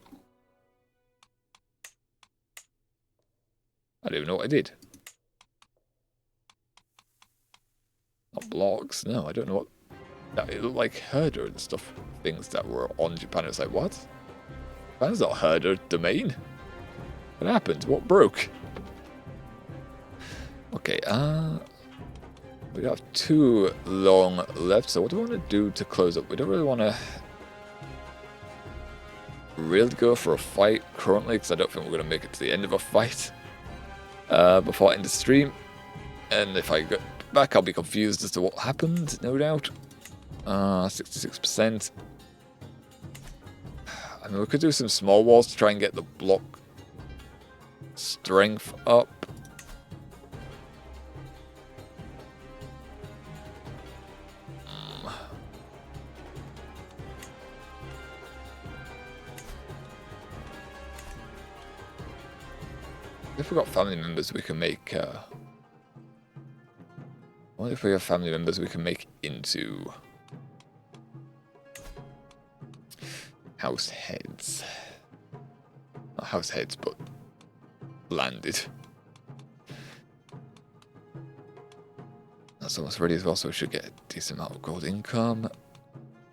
I don't even know what I did. Not blocks. No, I don't know what... That, it looked like herder and stuff. Things that were on Japan. It's like, what? Japan's not herder domain. What happened? What broke? Okay, we have too long left, so what do we want to do to close up? We don't really want to really go for a fight currently, because I don't think we're going to make it to the end of a fight before I end the stream. And if I go back, I'll be confused as to what happened, no doubt. 66%. I mean, we could do some small walls to try and get the block strength up. If we've got family members we can make... what if we have family members we can make into... house heads? Not house heads, but... landed. That's almost ready as well, so we should get a decent amount of gold income.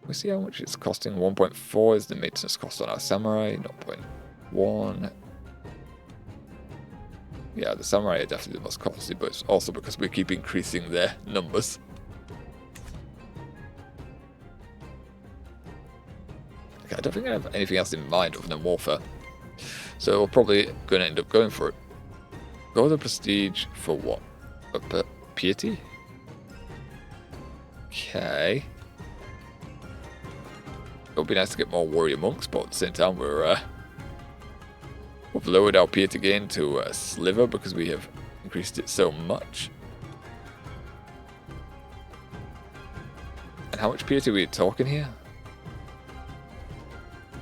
We see how much it's costing. 1.4 is the maintenance cost on our samurai. 0.1. Yeah, the samurai are definitely the most costly, but it's also because we keep increasing their numbers. Okay, I don't think I have anything else in mind other than warfare. So we're probably going to end up going for it. Go to prestige for what? Piety? Okay. It would be nice to get more warrior monks, but at the same time we've lowered our piety gain to a sliver because we have increased it so much. And how much piety are we talking here?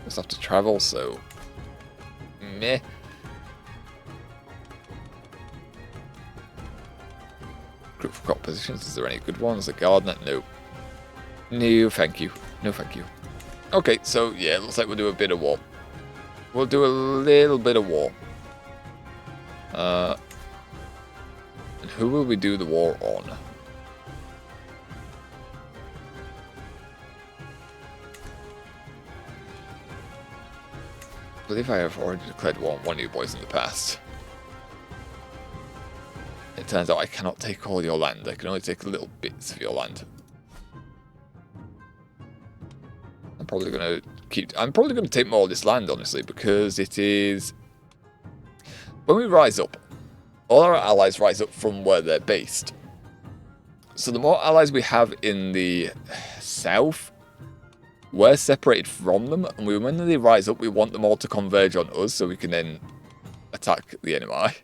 We'll have to travel, so... meh. Group of crop positions, is there any good ones? A gardener? No. No, thank you. No, thank you. Okay, so yeah, looks like we'll do a bit of war. We'll do a little bit of war. And who will we do the war on? I believe I have already declared war on one of you boys in the past. It turns out I cannot take all your land. I can only take little bits of your land. I'm probably going to take more of this land, honestly, because it is... when we rise up, all our allies rise up from where they're based. So the more allies we have in the south, we're separated from them, and when they rise up, we want them all to converge on us so we can then attack the enemy.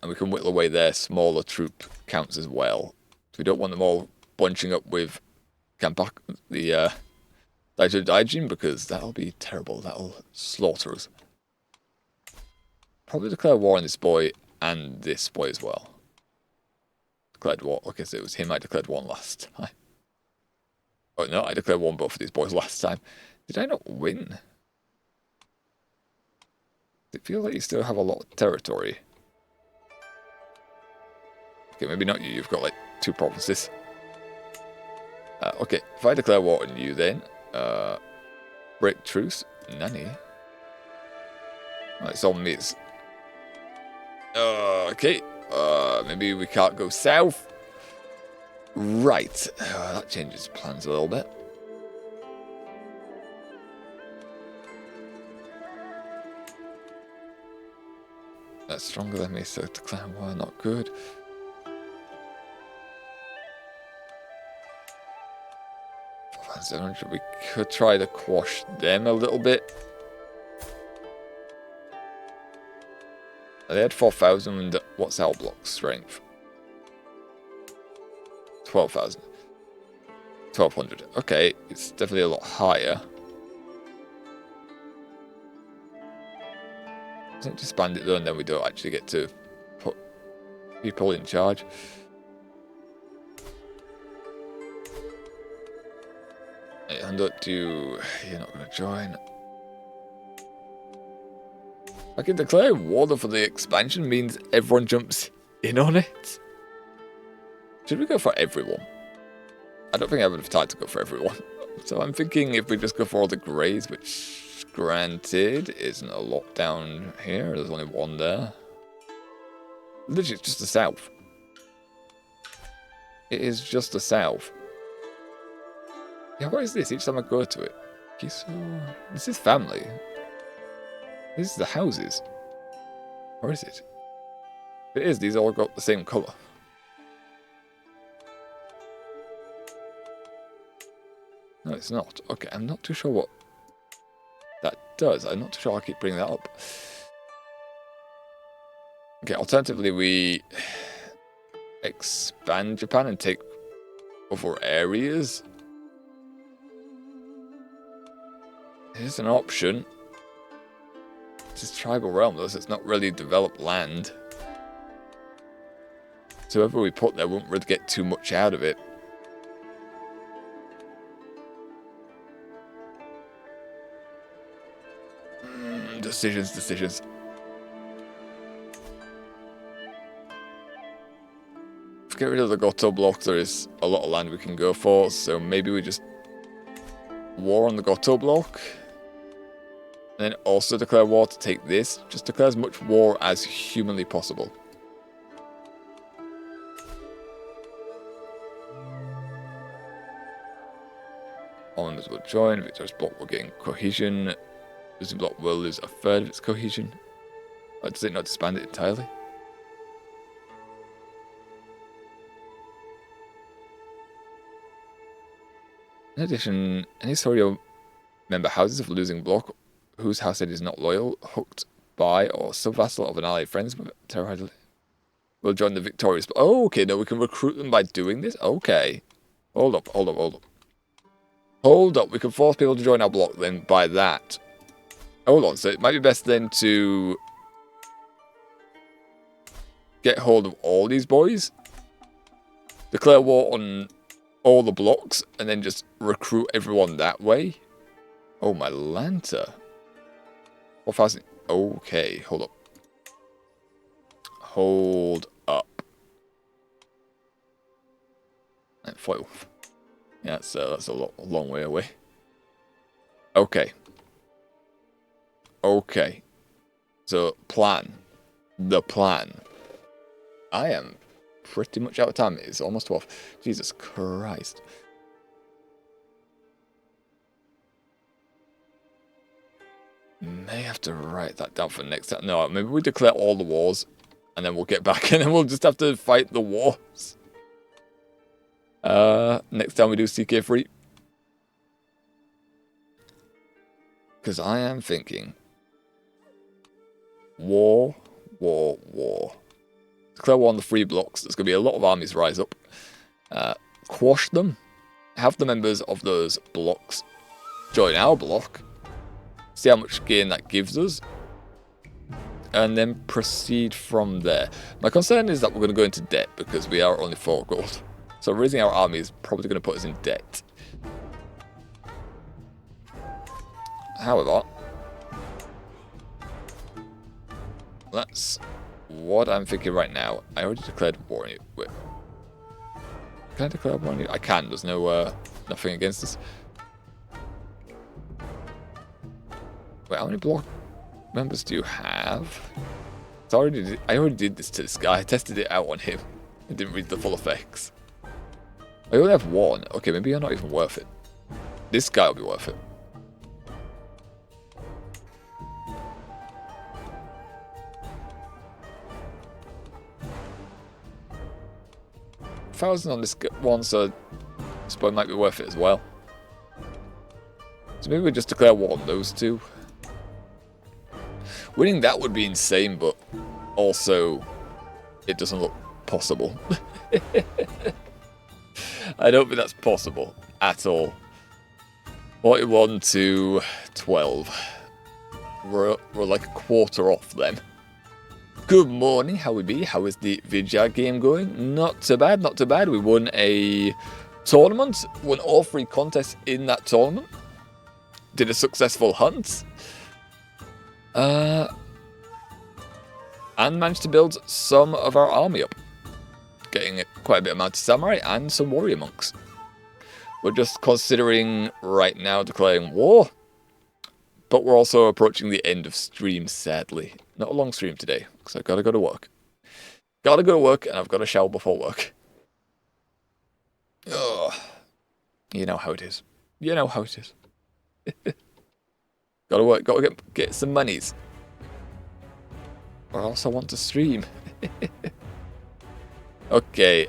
And we can whittle away their smaller troop counts as well. So we don't want them all bunching up with Kampak, the Daijin, because that'll be terrible. That'll slaughter us. Probably declare war on this boy and this boy as well. Declared war. Okay, so it was him I declared war on last time. Oh no, I declared war on both of these boys last time. Did I not win? Does it feel like you still have a lot of territory? Okay, maybe not you. You've got like 2 provinces. Okay, if I declare war on you then, break truce, nanny. It's on me. Okay, maybe we can't go south. Right, that changes plans a little bit. That's stronger than me, so declare war, not good. We could try to quash them a little bit. They had 4,000. What's our block strength? 12,000. 1,200. Okay, it's definitely a lot higher. Doesn't disband it though, and then we don't actually get to put people in charge. And you're not going to join. I can declare war for the expansion means everyone jumps in on it. Should we go for everyone? I don't think I have enough time to go for everyone. So I'm thinking if we just go for all the greys, which granted isn't a lot down here. There's only one there. Literally, it's just the south. It is just the south. Yeah, what is this? Each time I go to it. Okay, so this is family. This is the houses. Or is it? It is. These all got the same colour. No, it's not. Okay, I'm not too sure what that does. I'm not too sure I keep bringing that up. Okay, alternatively, we expand Japan and take other areas. Here's an option. This is tribal realm, though, so it's not really developed land. So whoever we put there won't really get too much out of it. Decisions. If we get rid of the Goto block, there is a lot of land we can go for, so maybe we just war on the Goto block. And then also declare war to take this. Just declare as much war as humanly possible. Islanders will join. Victorious block will gain cohesion. Losing block will lose a third of its cohesion. Or does it not disband it entirely? In addition, any Soryo member houses of losing block whose house it is not loyal, hooked by, or sub-vassal of an allied friends will join the victorious. Oh, okay, no, we can recruit them by doing this? Okay. Hold up. Hold up, we can force people to join our block then by that. Hold on, so it might be best then to get hold of all these boys, declare war on all the blocks, and then just recruit everyone that way. Oh, my Lanta. 4,000. Okay, hold up. Hold up. And foil. Yeah, that's a long way away. Okay. Okay. So, plan. The plan. I am pretty much out of time. It's almost 12. Jesus Christ. May have to write that down for next time. No, maybe we declare all the wars, and then we'll get back, and then we'll just have to fight the wars. Next time we do CK3. Because I am thinking war. Declare war on the 3 blocks. There's going to be a lot of armies rise up. Quash them. Have the members of those blocks join our block. See how much gain that gives us. And then proceed from there. My concern is that we're going to go into debt because we are only 4 gold. So raising our army is probably going to put us in debt. However, that's what I'm thinking right now. I already declared war on you. Wait. Can I declare war on you? I can. There's no nothing against us. Wait, how many block members do you have? I already did this to this guy. I tested it out on him. I didn't read the full effects. I only have 1. Okay, maybe you're not even worth it. This guy will be worth it. $1,000 on this one, so this boy might be worth it as well. So maybe we just declare war on those 2. Winning that would be insane, but also it doesn't look possible. I don't think that's possible at all. 41 to 12. We're like a quarter off then. Good morning, how we be? How is the Vidya game going? Not too bad, not too bad. We won a tournament, won all 3 contests in that tournament. Did a successful hunt. And managed to build some of our army up. Getting quite a bit of mounted samurai and some warrior monks. We're just considering right now declaring war. But we're also approaching the end of stream, sadly. Not a long stream today, because I've got to go to work. Gotta go to work, and I've got to shower before work. Ugh. You know how it is. You know how it is. Gotta work, gotta get some monies. Or else I want to stream. Okay,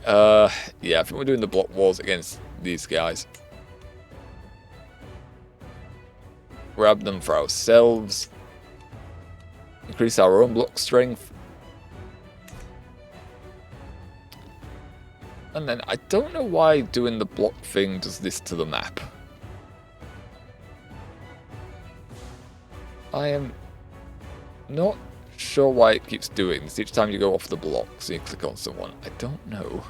yeah, I think we're doing the block wars against these guys. Grab them for ourselves. Increase our own block strength. And then, I don't know why doing the block thing does this to the map. I am not sure why it keeps doing this. Each time you go off the blocks and you click on someone. I don't know.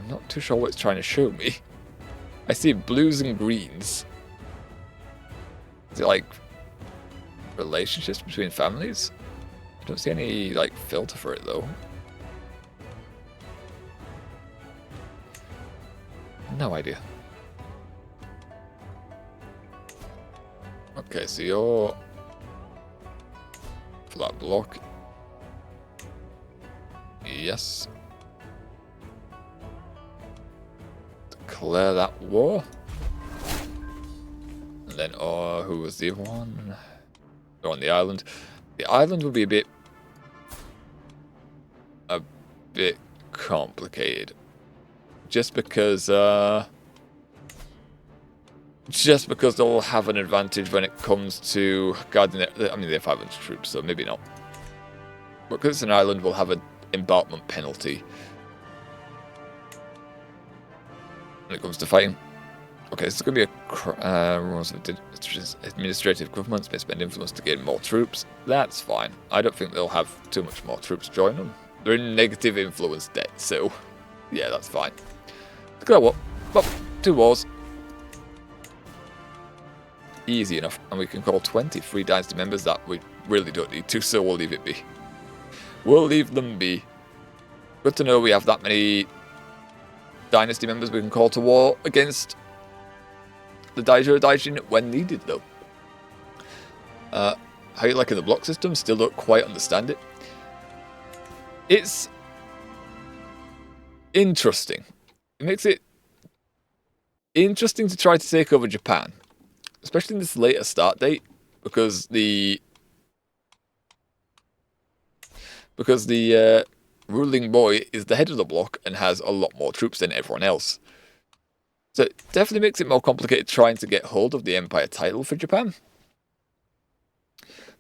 I'm not too sure what it's trying to show me. I see blues and greens. Is it like relationships between families? I don't see any like filter for it though. No idea. Okay, so you're flat block. Yes. Declare that war. And then, who was the other one? They're on the island. The island would be a bit complicated. Just because they'll have an advantage when it comes to guarding it. I mean, they have 500 troops, so maybe not. But because it's an island, we'll have an embarkment penalty when it comes to fighting. Okay, this is going to be a rules of administrative governments may spend influence to gain more troops. That's fine. I don't think they'll have too much more troops join them. They're in negative influence debt, so yeah, that's fine. Declare war. Well, 2 wars. Easy enough, and we can call 23 dynasty members that we really don't need to, so we'll leave it be. We'll leave them be. Good to know we have that many dynasty members we can call to war against the Daijō Daijin when needed, though. How you liking the block system? Still don't quite understand it. It's interesting. It makes it interesting to try to take over Japan. Especially in this later start date, because the ruling boy is the head of the block and has a lot more troops than everyone else. So it definitely makes it more complicated trying to get hold of the Empire title for Japan.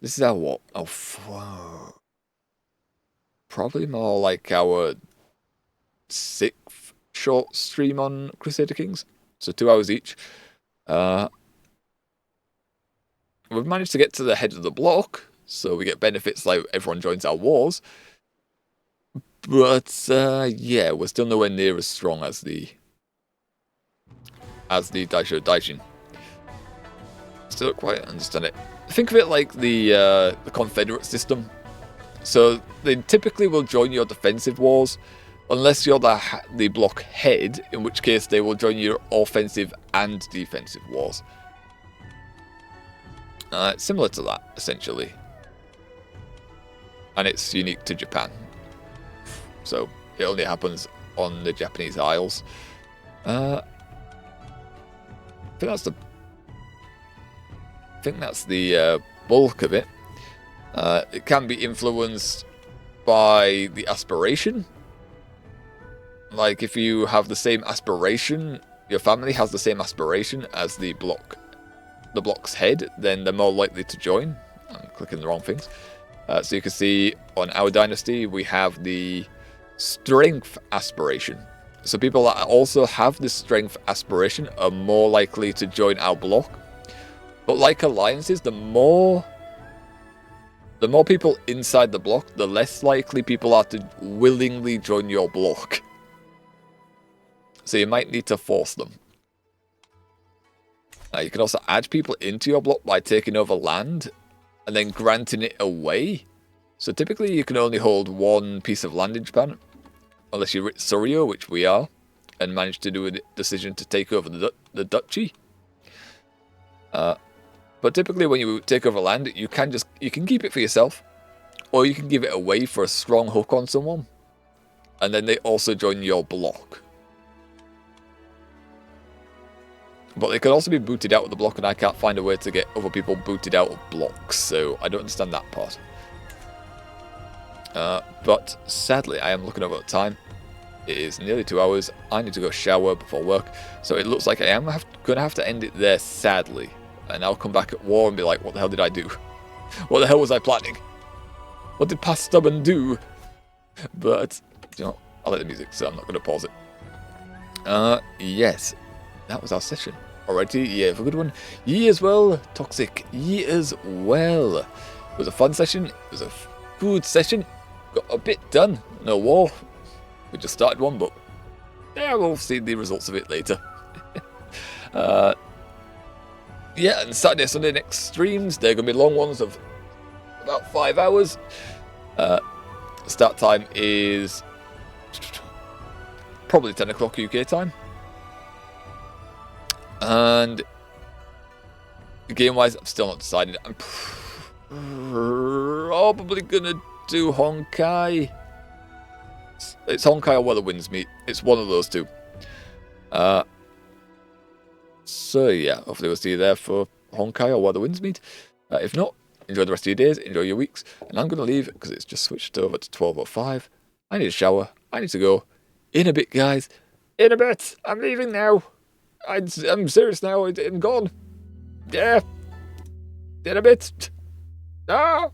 This is our what? Oh, probably more like our 6th short stream on Crusader Kings. So 2 hours each. We've managed to get to the head of the block, so we get benefits like everyone joins our wars. But, yeah, we're still nowhere near as strong as the Daijō Daijin. Still don't quite understand it. Think of it like the Confederate system. So, they typically will join your defensive wars, unless you're the block head, in which case they will join your offensive and defensive wars. Similar to that, essentially. And it's unique to Japan. So, it only happens on the Japanese Isles. I think that's the bulk of it. It can be influenced by the aspiration. Like, if you have the same aspiration, your family has the same aspiration as the block's head, then they're more likely to join. I'm clicking the wrong things. So you can see on our dynasty, we have the strength aspiration. So people that also have this strength aspiration are more likely to join our block. But like alliances, the more people inside the block, the less likely people are to willingly join your block. So you might need to force them. You can also add people into your block by taking over land and then granting it away. So typically you can only hold one piece of land in Japan, unless you're Suryo, which we are, and manage to do a decision to take over the duchy. But typically when you take over land, you can keep it for yourself, or you can give it away for a strong hook on someone, and then they also join your block. But they can also be booted out of the block, and I can't find a way to get other people booted out of blocks, so I don't understand that part. But sadly, I am looking over at the time. It is nearly 2 hours. I need to go shower before work, so it looks like I am going to have to end it there, sadly. And I'll come back at war and be like, what the hell did I do? What the hell was I planning? What did past stubborn do? But, you know, I like the music, so I'm not going to pause it. Yes. That was our session. Alrighty, yeah, have a good one. Ye as well, Toxic. Ye as well. It was a fun session. It was a good session. Got a bit done. No war. We just started one, but yeah, we'll see the results of it later. Yeah, and Saturday, Sunday next streams. They're going to be long ones of about 5 hours. Start time is probably 10 o'clock UK time. And game-wise, I'm still not decided. I'm probably gonna do Honkai. It's Honkai or Where the Winds Meet. It's one of those two. So yeah, hopefully we'll see you there for Honkai or Where the Winds Meet. If not, enjoy the rest of your days, enjoy your weeks. And I'm gonna leave because it's just switched over to 12:05. I need a shower. I need to go. In a bit, guys. In a bit. I'm leaving now. I'm serious now. I'm gone. Yeah. In a bit. Ah.